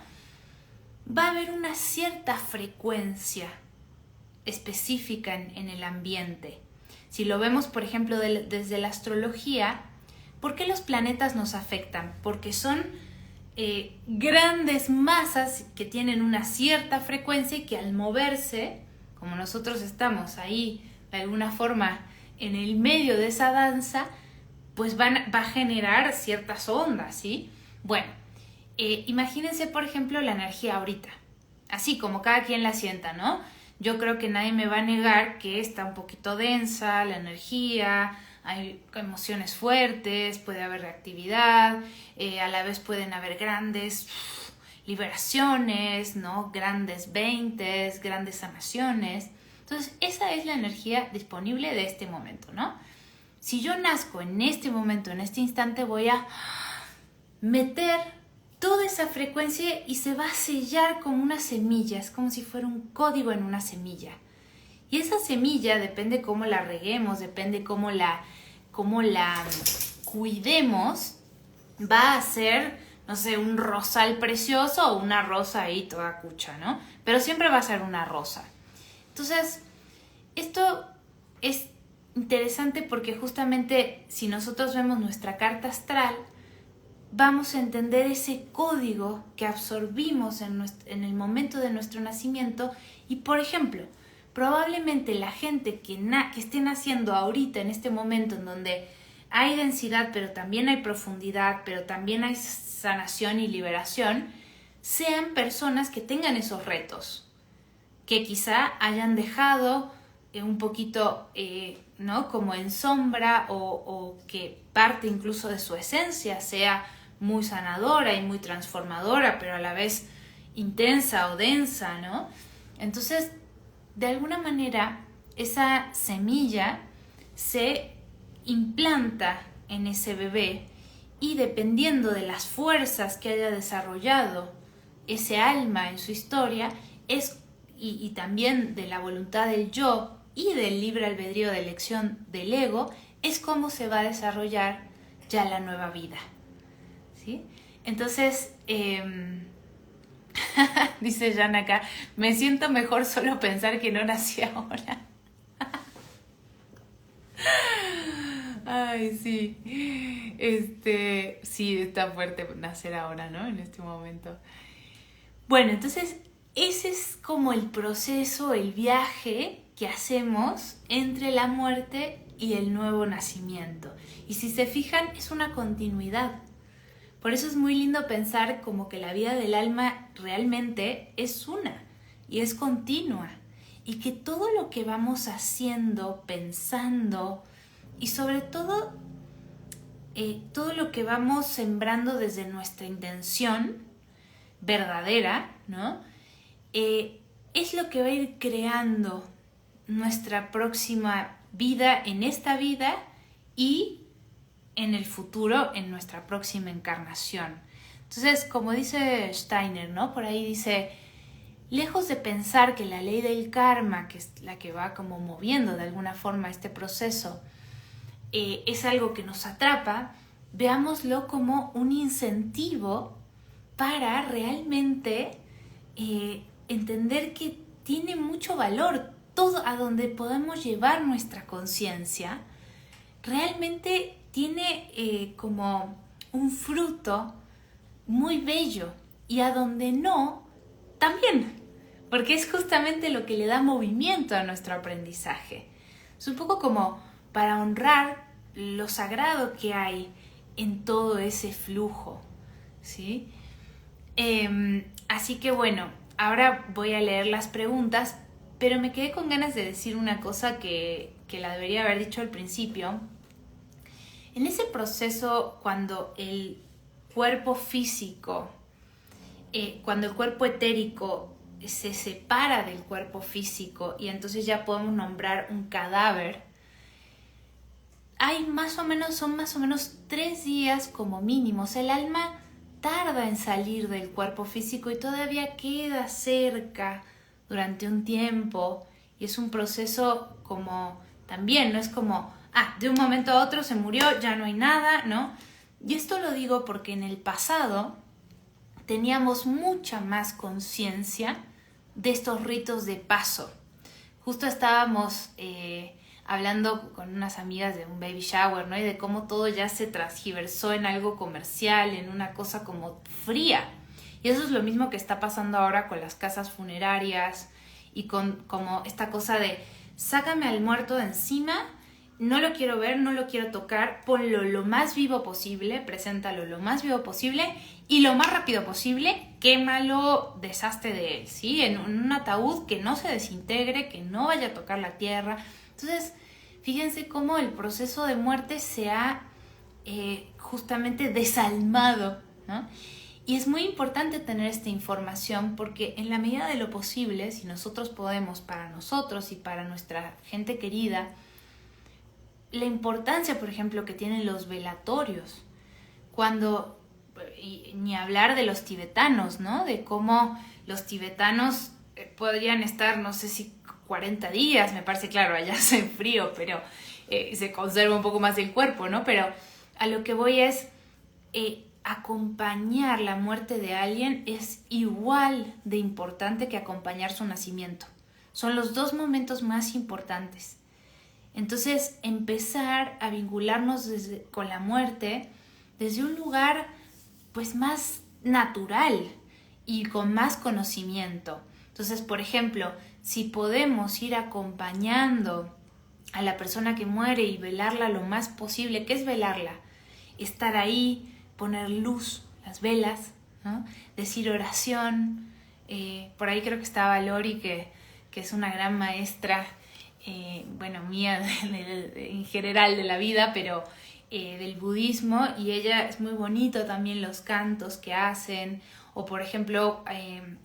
Va a haber una cierta frecuencia específica en el ambiente. Si lo vemos, por ejemplo, desde la astrología, ¿Por qué los planetas nos afectan? Porque son grandes masas que tienen una cierta frecuencia y que al moverse, como nosotros estamos ahí de alguna forma en el medio de esa danza, pues va a generar ciertas ondas, ¿sí? Bueno, imagínense por ejemplo la energía ahorita, así como cada quien la sienta, ¿no? Yo creo que nadie me va a negar que está un poquito densa la energía, hay emociones fuertes, puede haber reactividad, a la vez pueden haber grandes liberaciones, ¿no? Grandes veintes, grandes sanaciones. Entonces, esa es la energía disponible de este momento, ¿no? Si yo nazco en este momento, en este instante, voy a meter toda esa frecuencia y se va a sellar como una semilla, es como si fuera un código en una semilla. Y esa semilla, depende cómo la reguemos, depende cómo la cuidemos, va a ser, no sé, un rosal precioso o una rosa ahí toda cucha, ¿no? Pero siempre va a ser una rosa. Entonces, esto es interesante porque justamente si nosotros vemos nuestra carta astral, vamos a entender ese código que absorbimos en el momento de nuestro nacimiento y, por ejemplo, probablemente la gente que esté naciendo ahorita en este momento en donde hay densidad, pero también hay profundidad, pero también hay sanación y liberación, sean personas que tengan esos retos, que quizá hayan dejado un poquito, ¿no? Como en sombra o que parte incluso de su esencia sea muy sanadora y muy transformadora, pero a la vez intensa o densa, ¿no? Entonces, de alguna manera, esa semilla se implanta en ese bebé y dependiendo de las fuerzas que haya desarrollado ese alma en su historia, y también de la voluntad del yo y del libre albedrío de elección del ego, es como se va a desarrollar ya la nueva vida, ¿sí? Entonces, dice Jan acá, me siento mejor solo pensar que no nací ahora. Ay, sí. Sí, está fuerte nacer ahora, ¿no? En este momento. Bueno, entonces ese es como el proceso, el viaje que hacemos entre la muerte y el nuevo nacimiento. Y si se fijan, es una continuidad. Por eso es muy lindo pensar como que la vida del alma realmente es una y es continua. Y que todo lo que vamos haciendo, pensando y sobre todo todo lo que vamos sembrando desde nuestra intención verdadera, ¿no? Es lo que va a ir creando nuestra próxima vida en esta vida y en el futuro, en nuestra próxima encarnación. Entonces, como dice Steiner, ¿no? Por ahí dice, lejos de pensar que la ley del karma, que es la que va como moviendo de alguna forma este proceso, es algo que nos atrapa, veámoslo como un incentivo para realmente entender que tiene mucho valor todo a donde podemos llevar nuestra conciencia. Realmente tiene como un fruto muy bello y a donde no, también, porque es justamente lo que le da movimiento a nuestro aprendizaje. Es un poco como para honrar lo sagrado que hay en todo ese flujo, ¿sí? Así que bueno, ahora voy a leer las preguntas, pero me quedé con ganas de decir una cosa que la debería haber dicho al principio. En ese proceso, cuando el cuerpo físico, cuando el cuerpo etérico se separa del cuerpo físico y entonces ya podemos nombrar un cadáver, son más o menos 3 días como mínimo. O sea, el alma tarda en salir del cuerpo físico y todavía queda cerca durante un tiempo. Y es un proceso como, también, no es como, de un momento a otro se murió, ya no hay nada, ¿no? Y esto lo digo porque en el pasado teníamos mucha más conciencia de estos ritos de paso. Justo estábamos hablando con unas amigas de un baby shower, ¿no? Y de cómo todo ya se transgiversó en algo comercial, en una cosa como fría. Y eso es lo mismo que está pasando ahora con las casas funerarias y con como esta cosa de sácame al muerto de encima, no lo quiero ver, no lo quiero tocar, ponlo lo más vivo posible, preséntalo lo más vivo posible y lo más rápido posible, quémalo, deshazte de él, ¿sí? En un ataúd que no se desintegre, que no vaya a tocar la tierra. Entonces, fíjense cómo el proceso de muerte se ha justamente desalmado, ¿no? Y es muy importante tener esta información porque en la medida de lo posible, si nosotros podemos, para nosotros y para nuestra gente querida, la importancia, por ejemplo, que tienen los velatorios, cuando, y ni hablar de los tibetanos, ¿no? De cómo los tibetanos podrían estar, no sé si 40 días, me parece, claro, allá hace frío, pero se conserva un poco más el cuerpo, ¿no? Pero a lo que voy es, acompañar la muerte de alguien es igual de importante que acompañar su nacimiento. Son los dos momentos más importantes. Entonces, empezar a vincularnos con la muerte desde un lugar pues más natural y con más conocimiento. Entonces, por ejemplo, si podemos ir acompañando a la persona que muere y velarla lo más posible, ¿qué es velarla? Estar ahí, poner luz, las velas, ¿no? Decir oración. Por ahí creo que estaba Lori, que es una gran maestra, mía en general de la vida, pero del budismo, y ella es muy bonito también los cantos que hacen. O por ejemplo,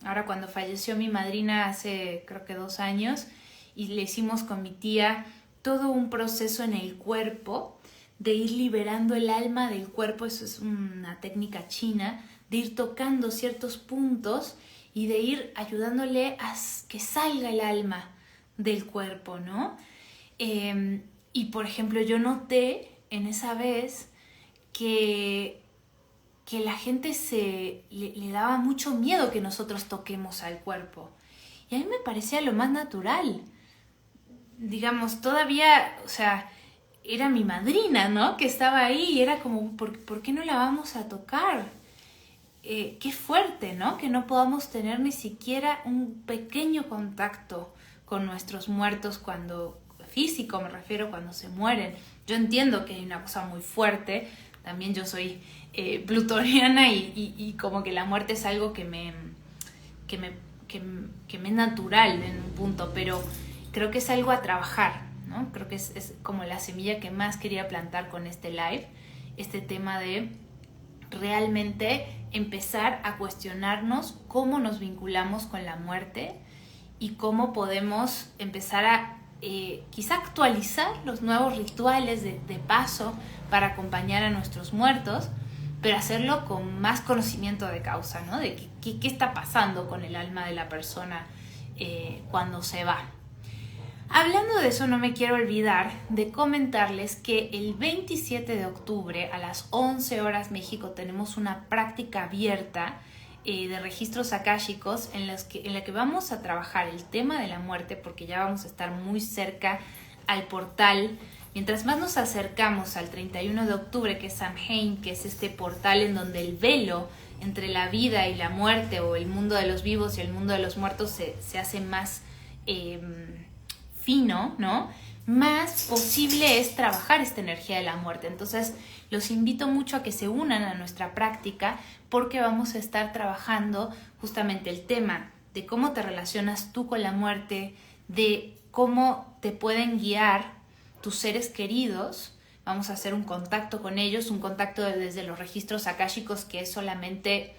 ahora cuando falleció mi madrina hace creo que 2 años, y le hicimos con mi tía todo un proceso en el cuerpo de ir liberando el alma del cuerpo. Eso es una técnica china, de ir tocando ciertos puntos y de ir ayudándole a que salga el alma del cuerpo, ¿no? Y por ejemplo, yo noté en esa vez que la gente le daba mucho miedo que nosotros toquemos al cuerpo. Y a mí me parecía lo más natural. Digamos, todavía, o sea, era mi madrina, ¿no? Que estaba ahí y era como, ¿por qué no la vamos a tocar? Qué fuerte, ¿no? Que no podamos tener ni siquiera un pequeño contacto con nuestros muertos físico me refiero, cuando se mueren. Yo entiendo que hay una cosa muy fuerte, también yo soy plutoniana y como que la muerte es algo que me es natural en un punto, pero creo que es algo a trabajar, ¿no? Creo que es como la semilla que más quería plantar con este live, este tema de realmente empezar a cuestionarnos cómo nos vinculamos con la muerte y cómo podemos empezar a quizá actualizar los nuevos rituales de paso para acompañar a nuestros muertos, pero hacerlo con más conocimiento de causa, ¿no? De qué está pasando con el alma de la persona cuando se va. Hablando de eso, no me quiero olvidar de comentarles que el 27 de octubre a las 11 horas México tenemos una práctica abierta de registros akáshicos en la que vamos a trabajar el tema de la muerte, porque ya vamos a estar muy cerca al portal. Mientras más nos acercamos al 31 de octubre, que es Samhain, que es este portal en donde el velo entre la vida y la muerte, o el mundo de los vivos y el mundo de los muertos, se hace más fino, ¿no? Más posible es trabajar esta energía de la muerte. Entonces, los invito mucho a que se unan a nuestra práctica, porque vamos a estar trabajando justamente el tema de cómo te relacionas tú con la muerte, de cómo te pueden guiar tus seres queridos. Vamos a hacer un contacto con ellos, un contacto desde los registros akáshicos, que es solamente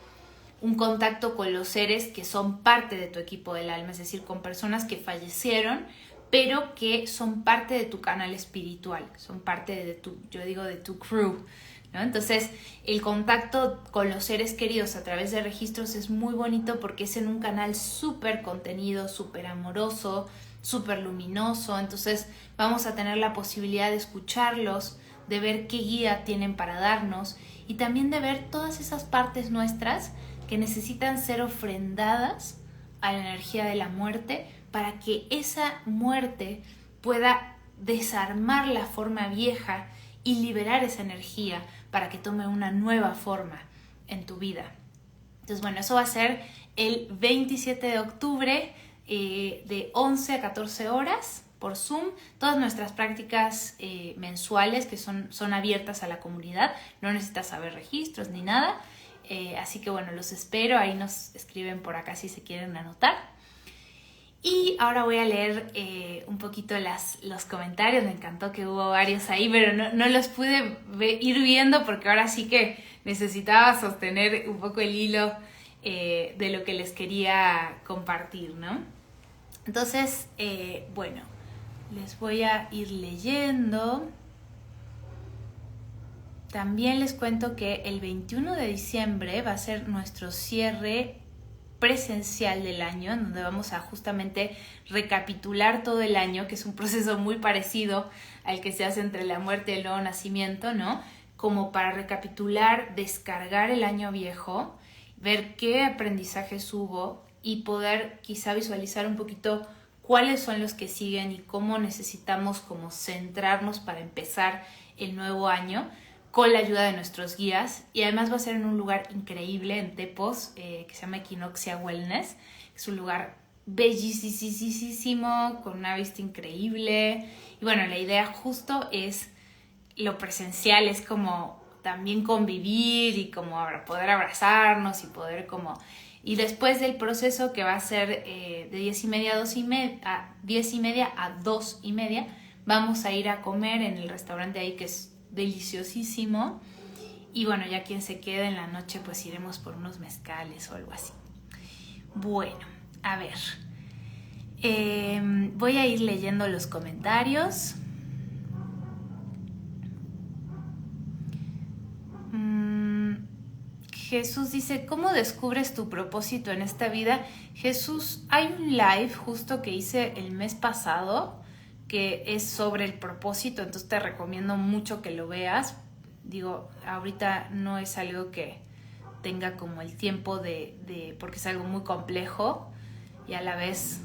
un contacto con los seres que son parte de tu equipo del alma, es decir, con personas que fallecieron, pero que son parte de tu canal espiritual, son parte de tu crew, ¿no? Entonces, el contacto con los seres queridos a través de registros es muy bonito, porque es en un canal súper contenido, súper amoroso, súper luminoso. Entonces, vamos a tener la posibilidad de escucharlos, de ver qué guía tienen para darnos, y también de ver todas esas partes nuestras que necesitan ser ofrendadas a la energía de la muerte, para que esa muerte pueda desarmar la forma vieja y liberar esa energía para que tome una nueva forma en tu vida. Entonces, bueno, eso va a ser el 27 de octubre de 11 a 14 horas por Zoom. Todas nuestras prácticas mensuales que son abiertas a la comunidad. No necesitas saber registros ni nada. Así que bueno, los espero. Ahí nos escriben por acá si se quieren anotar. Y ahora voy a leer un poquito los comentarios. Me encantó que hubo varios ahí, pero no los pude ir viendo porque ahora sí que necesitaba sostener un poco el hilo de lo que les quería compartir, ¿no? Entonces, bueno, les voy a ir leyendo. También les cuento que el 21 de diciembre va a ser nuestro cierre presencial del año, en donde vamos a justamente recapitular todo el año, que es un proceso muy parecido al que se hace entre la muerte y el nuevo nacimiento, ¿no? Como para recapitular, descargar el año viejo, ver qué aprendizajes hubo y poder quizá visualizar un poquito cuáles son los que siguen y cómo necesitamos como centrarnos para empezar el nuevo año, con la ayuda de nuestros guías. Y además va a ser en un lugar increíble en Tepos, que se llama Equinoxia Wellness. Es un lugar bellísimo, con una vista increíble. Y bueno, la idea justo es lo presencial, es como también convivir y como poder abrazarnos y poder como... Y después del proceso que va a ser de 10:30 a 10:30 a 2:30, vamos a ir a comer en el restaurante ahí que es deliciosísimo. Y bueno, ya quien se quede en la noche pues iremos por unos mezcales o algo así. Bueno, a ver, voy a ir leyendo los comentarios. Jesús dice, ¿cómo descubres tu propósito en esta vida? Jesús, hay un live justo que hice el mes pasado que es sobre el propósito, entonces te recomiendo mucho que lo veas. Digo, ahorita no es algo que tenga como el tiempo porque es algo muy complejo y a la vez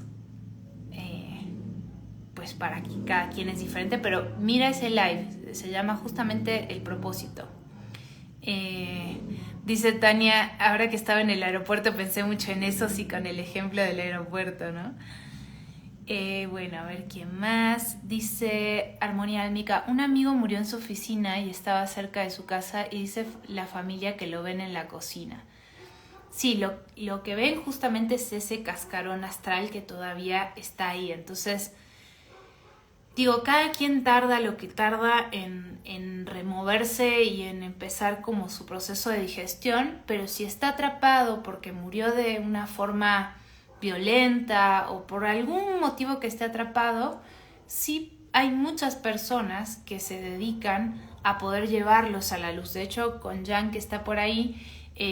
pues para cada quien es diferente, pero mira ese live, se llama justamente El propósito. Dice Tania, ahora que estaba en el aeropuerto pensé mucho en eso, sí, con el ejemplo del aeropuerto, ¿no? Bueno, a ver quién más. Dice Armonía Almica, un amigo murió en su oficina y estaba cerca de su casa y dice la familia que lo ven en la cocina. Sí, lo que ven justamente es ese cascarón astral que todavía está ahí. Entonces, digo, cada quien tarda lo que tarda en removerse y en empezar como su proceso de digestión, pero si está atrapado porque murió de una forma violenta o por algún motivo que esté atrapado, sí hay muchas personas que se dedican a poder llevarlos a la luz. De hecho, con Jan, que está por ahí,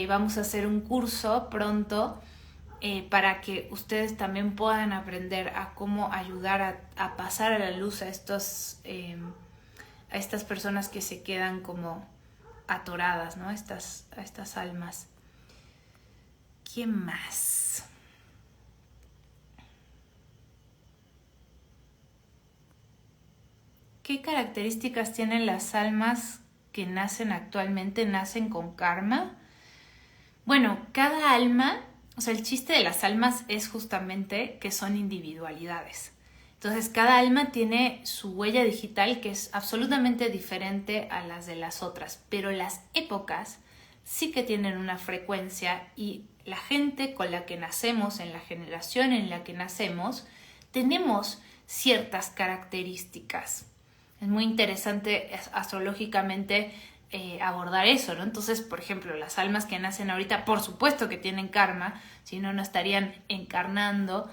vamos a hacer un curso pronto para que ustedes también puedan aprender a cómo ayudar a pasar a la luz a estas personas que se quedan como atoradas, ¿no? A estas almas. ¿Quién más? ¿Qué características tienen las almas que nacen actualmente? ¿Nacen con karma? Bueno, cada alma, o sea, el chiste de las almas es justamente que son individualidades. Entonces, cada alma tiene su huella digital que es absolutamente diferente a las de las otras, pero las épocas sí que tienen una frecuencia y la gente con la que nacemos, en la generación en la que nacemos, tenemos ciertas características. Es muy interesante astrológicamente abordar eso, ¿no? Entonces, por ejemplo, las almas que nacen ahorita, por supuesto que tienen karma, si no, no estarían encarnando,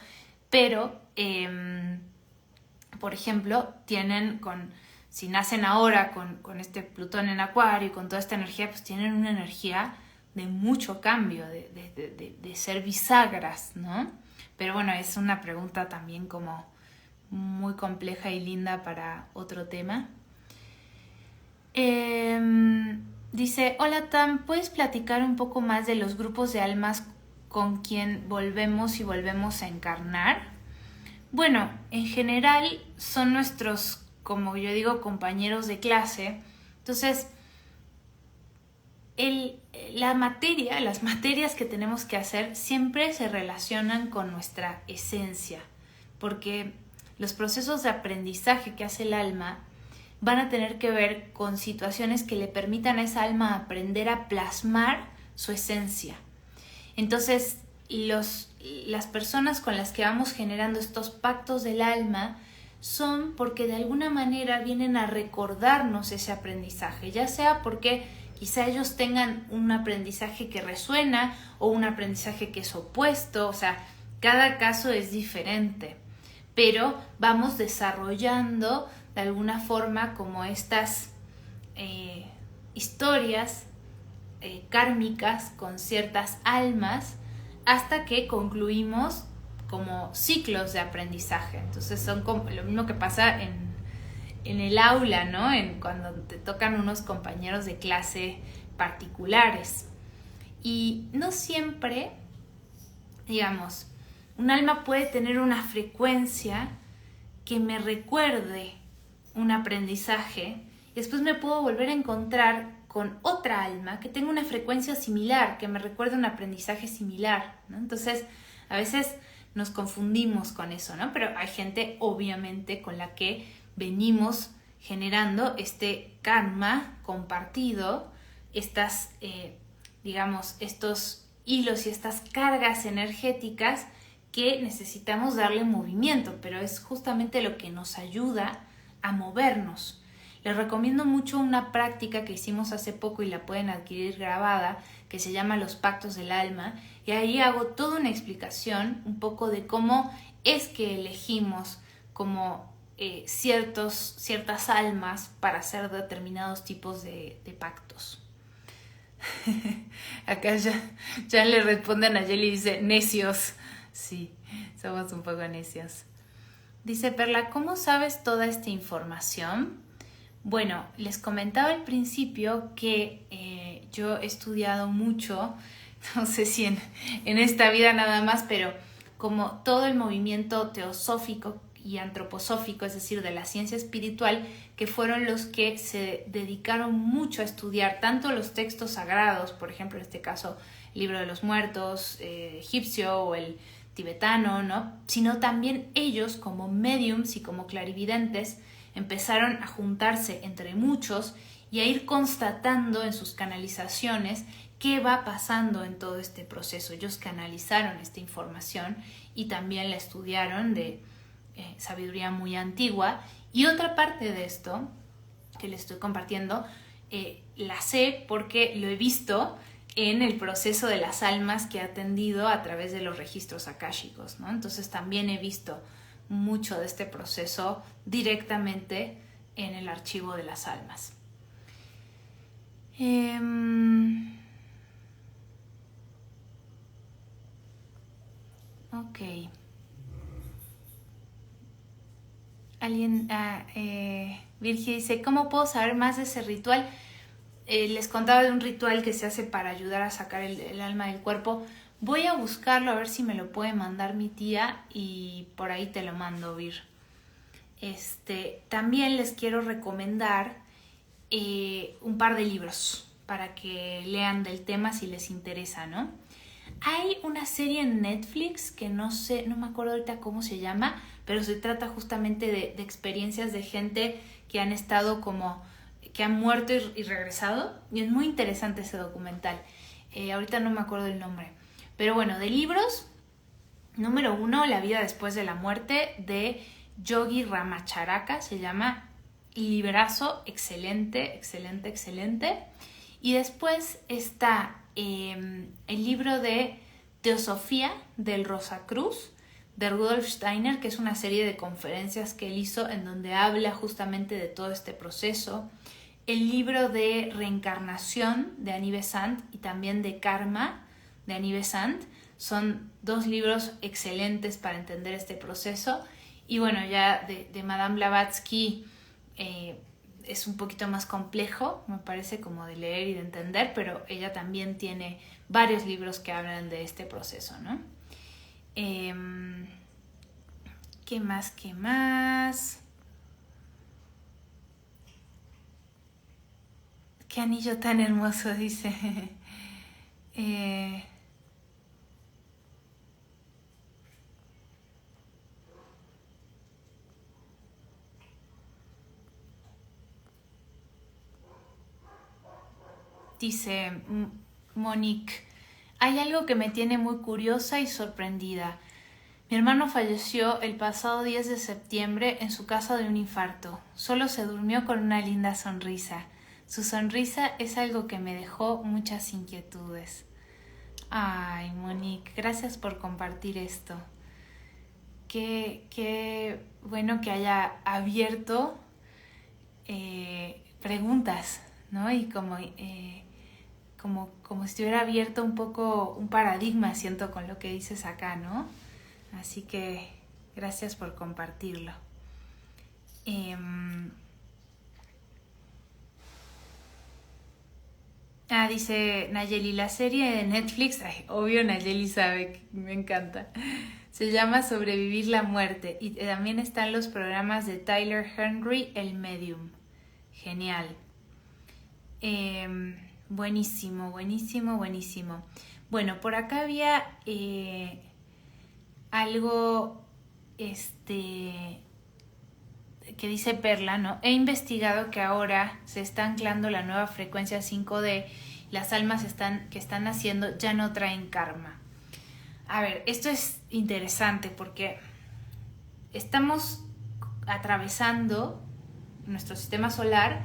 pero, por ejemplo, si nacen ahora con este Plutón en Acuario y con toda esta energía, pues tienen una energía de mucho cambio, de ser bisagras, ¿no? Pero bueno, es una pregunta también como muy compleja y linda para otro tema. Dice, hola Tam, ¿puedes platicar un poco más de los grupos de almas con quien volvemos y volvemos a encarnar? Bueno, en general son nuestros como yo digo, compañeros de clase. Entonces, las materias que tenemos que hacer siempre se relacionan con nuestra esencia, porque los procesos de aprendizaje que hace el alma van a tener que ver con situaciones que le permitan a esa alma aprender a plasmar su esencia. Entonces, las personas con las que vamos generando estos pactos del alma son porque de alguna manera vienen a recordarnos ese aprendizaje, ya sea porque quizá ellos tengan un aprendizaje que resuena o un aprendizaje que es opuesto, o sea, cada caso es diferente, pero vamos desarrollando de alguna forma como estas historias kármicas con ciertas almas hasta que concluimos como ciclos de aprendizaje. Entonces son como lo mismo que pasa en el aula, ¿no? Cuando te tocan unos compañeros de clase particulares. Y no siempre, digamos, un alma puede tener una frecuencia que me recuerde un aprendizaje y después me puedo volver a encontrar con otra alma que tenga una frecuencia similar, que me recuerde un aprendizaje similar, ¿no? Entonces, a veces nos confundimos con eso, ¿no? Pero hay gente, obviamente, con la que venimos generando este karma compartido, estos hilos y estas cargas energéticas que necesitamos darle movimiento, pero es justamente lo que nos ayuda a movernos. Les recomiendo mucho una práctica que hicimos hace poco y la pueden adquirir grabada, que se llama Los Pactos del Alma, y ahí hago toda una explicación un poco de cómo es que elegimos como ciertas almas para hacer determinados tipos de pactos. Acá ya le responden a Yeli y dice, necios. Sí, somos un poco necios. Dice Perla, ¿cómo sabes toda esta información? Bueno, les comentaba al principio que yo he estudiado mucho, no sé si en esta vida nada más, pero como todo el movimiento teosófico y antroposófico, es decir, de la ciencia espiritual, que fueron los que se dedicaron mucho a estudiar tanto los textos sagrados, por ejemplo, en este caso, el Libro de los Muertos egipcio o el tibetano, ¿no? Sino también ellos como mediums y como clarividentes empezaron a juntarse entre muchos y a ir constatando en sus canalizaciones qué va pasando en todo este proceso. Ellos canalizaron esta información y también la estudiaron de sabiduría muy antigua. Y otra parte de esto que les estoy compartiendo la sé porque lo he visto en el proceso de las almas que he atendido a través de los registros akáshicos, ¿no? Entonces también he visto mucho de este proceso directamente en el archivo de las almas. Ok. Virgi dice, ¿cómo puedo saber más de ese ritual? Les contaba de un ritual que se hace para ayudar a sacar el alma del cuerpo. Voy a buscarlo a ver si me lo puede mandar mi tía y por ahí te lo mando, Vir. También les quiero recomendar un par de libros para que lean del tema si les interesa, ¿no? Hay una serie en Netflix que no me acuerdo ahorita cómo se llama, pero se trata justamente de experiencias de gente que han estado que han muerto y regresado, y es muy interesante ese documental. Ahorita no me acuerdo el nombre. Pero bueno, de libros, número 1, La vida después de la muerte, de Yogi Ramacharaka, se llama, librazo, excelente, excelente, excelente. Y después está el libro de Teosofía del Rosacruz, de Rudolf Steiner, que es una serie de conferencias que él hizo en donde habla justamente de todo este proceso. El libro de Reencarnación de Annie Besant y también de Karma de Annie Besant son 2 libros excelentes para entender este proceso. Y bueno, ya de Madame Blavatsky es un poquito más complejo, me parece, como de leer y de entender, pero ella también tiene varios libros que hablan de este proceso, ¿no? ¿Qué más? qué anillo tan hermoso, dice. Dice Monique, hay algo que me tiene muy curiosa y sorprendida. Mi hermano falleció el pasado 10 de septiembre en su casa de un infarto. Solo se durmió con una linda sonrisa. Su sonrisa es algo que me dejó muchas inquietudes. Ay, Monique, gracias por compartir esto. Qué bueno que haya abierto preguntas, ¿no? Y como si estuviera abierto un poco un paradigma, siento, con lo que dices acá, ¿no? Así que gracias por compartirlo. Dice Nayeli, la serie de Netflix, obvio Nayeli sabe, me encanta. Se llama Sobrevivir la muerte y también están los programas de Tyler Henry, El Medium. Genial. Buenísimo. Bueno, por acá había algo que dice Perla, ¿no? He investigado que ahora se está anclando la nueva frecuencia 5D. Las almas que están naciendo ya no traen karma. A ver, esto es interesante porque estamos atravesando nuestro sistema solar,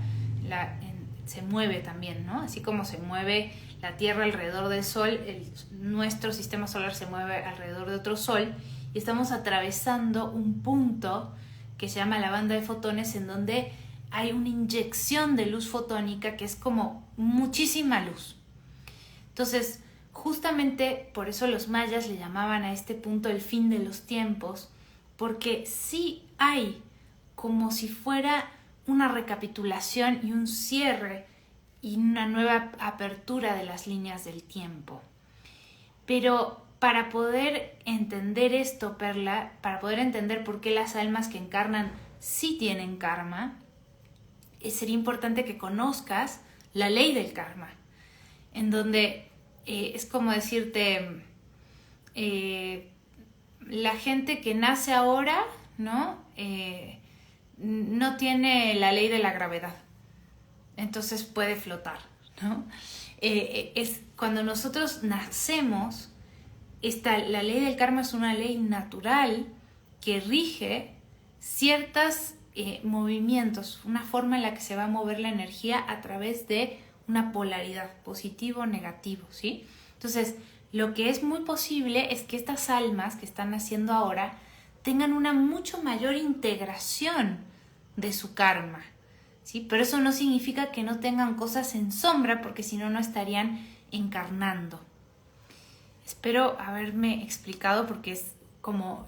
se mueve también, ¿no? Así como se mueve la Tierra alrededor del Sol, nuestro sistema solar se mueve alrededor de otro Sol y estamos atravesando un punto que se llama la banda de fotones, en donde hay una inyección de luz fotónica que es como muchísima luz. Entonces, justamente por eso los mayas le llamaban a este punto el fin de los tiempos, porque sí hay como si fuera una recapitulación y un cierre y una nueva apertura de las líneas del tiempo. Pero para poder entender esto, Perla, para poder entender por qué las almas que encarnan sí tienen karma, sería importante que conozcas la ley del karma, en donde es como decirte, la gente que nace ahora, ¿no? No tiene la ley de la gravedad, entonces puede flotar, ¿no? Es cuando nosotros nacemos, la ley del karma es una ley natural que rige ciertos movimientos, una forma en la que se va a mover la energía a través de una polaridad, positivo o negativo, ¿sí? Entonces, lo que es muy posible es que estas almas que están naciendo ahora tengan una mucho mayor integración de su karma, ¿sí? Pero eso no significa que no tengan cosas en sombra, porque si no, no estarían encarnando. Espero haberme explicado, porque es como,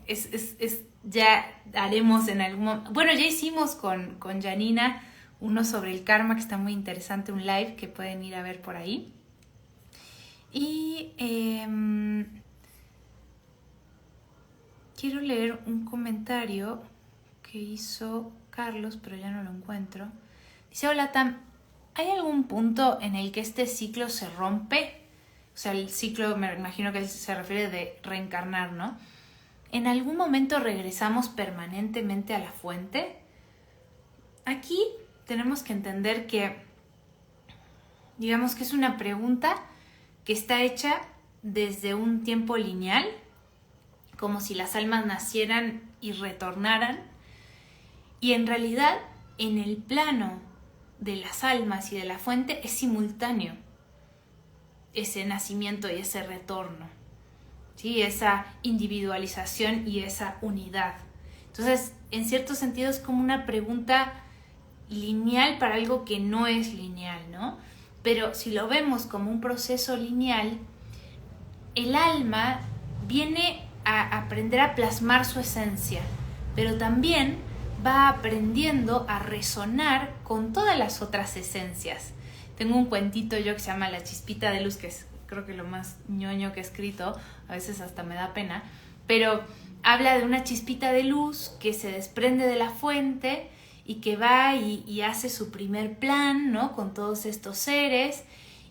ya haremos en algún momento, bueno, ya hicimos con Janina uno sobre el karma que está muy interesante, un live que pueden ir a ver por ahí. Y quiero leer un comentario que hizo Carlos, pero ya no lo encuentro. Dice, hola Tam, ¿hay algún punto en el que este ciclo se rompe? O sea, el ciclo, me imagino que se refiere de reencarnar, ¿no? ¿En algún momento regresamos permanentemente a la fuente? Aquí tenemos que entender que, digamos que es una pregunta que está hecha desde un tiempo lineal, como si las almas nacieran y retornaran, y en realidad en el plano de las almas y de la fuente es simultáneo ese nacimiento y ese retorno, ¿sí? Esa individualización y esa unidad. Entonces, en cierto sentido es como una pregunta lineal para algo que no es lineal, ¿no? Pero si lo vemos como un proceso lineal, el alma viene a aprender a plasmar su esencia, pero también va aprendiendo a resonar con todas las otras esencias. Tengo un cuentito yo que se llama La Chispita de Luz, que es creo que lo más ñoño que he escrito, a veces hasta me da pena, pero habla de una chispita de luz que se desprende de la fuente y que va y hace su primer plan, ¿no? Con todos estos seres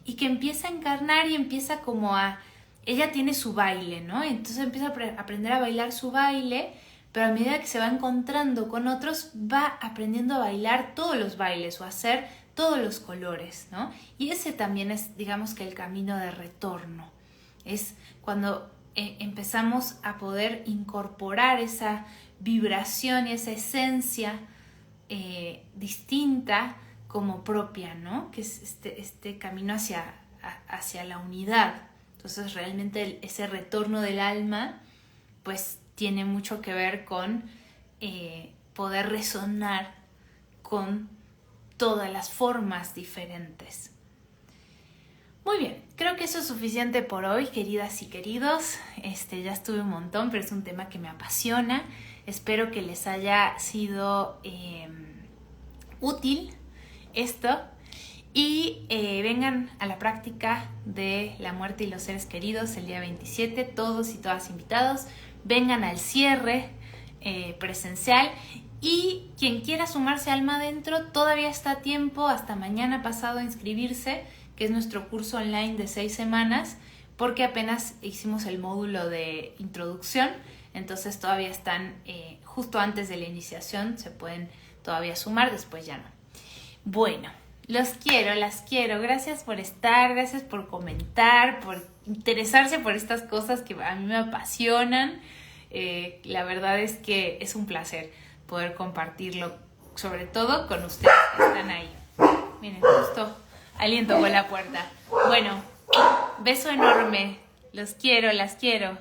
y que empieza a encarnar y empieza como a... Ella tiene su baile, ¿no? Entonces empieza a aprender a bailar su baile, pero a medida que se va encontrando con otros, va aprendiendo a bailar todos los bailes o a hacer todos los colores, ¿no? Y ese también es, digamos que el camino de retorno. Es cuando empezamos a poder incorporar esa vibración y esa esencia distinta como propia, ¿no? Que es este camino hacia la unidad. Entonces realmente ese retorno del alma pues tiene mucho que ver con poder resonar con todas las formas diferentes. Muy bien, creo que eso es suficiente por hoy, queridas y queridos. Ya estuve un montón, pero es un tema que me apasiona. Espero que les haya sido útil esto y vengan a la práctica de la muerte y los seres queridos el día 27, todos y todas invitados. Vengan al cierre presencial y quien quiera sumarse a Alma Adentro todavía está a tiempo, hasta mañana pasado a inscribirse, que es nuestro curso online de 6 semanas, porque apenas hicimos el módulo de introducción, entonces todavía están justo antes de la iniciación, se pueden todavía sumar, después ya no. Bueno, los quiero, las quiero, gracias por estar, gracias por comentar, por interesarse por estas cosas que a mí me apasionan. La verdad es que es un placer poder compartirlo, sobre todo con ustedes que están ahí. Miren, justo alguien tocó la puerta. Bueno, beso enorme, los quiero, las quiero.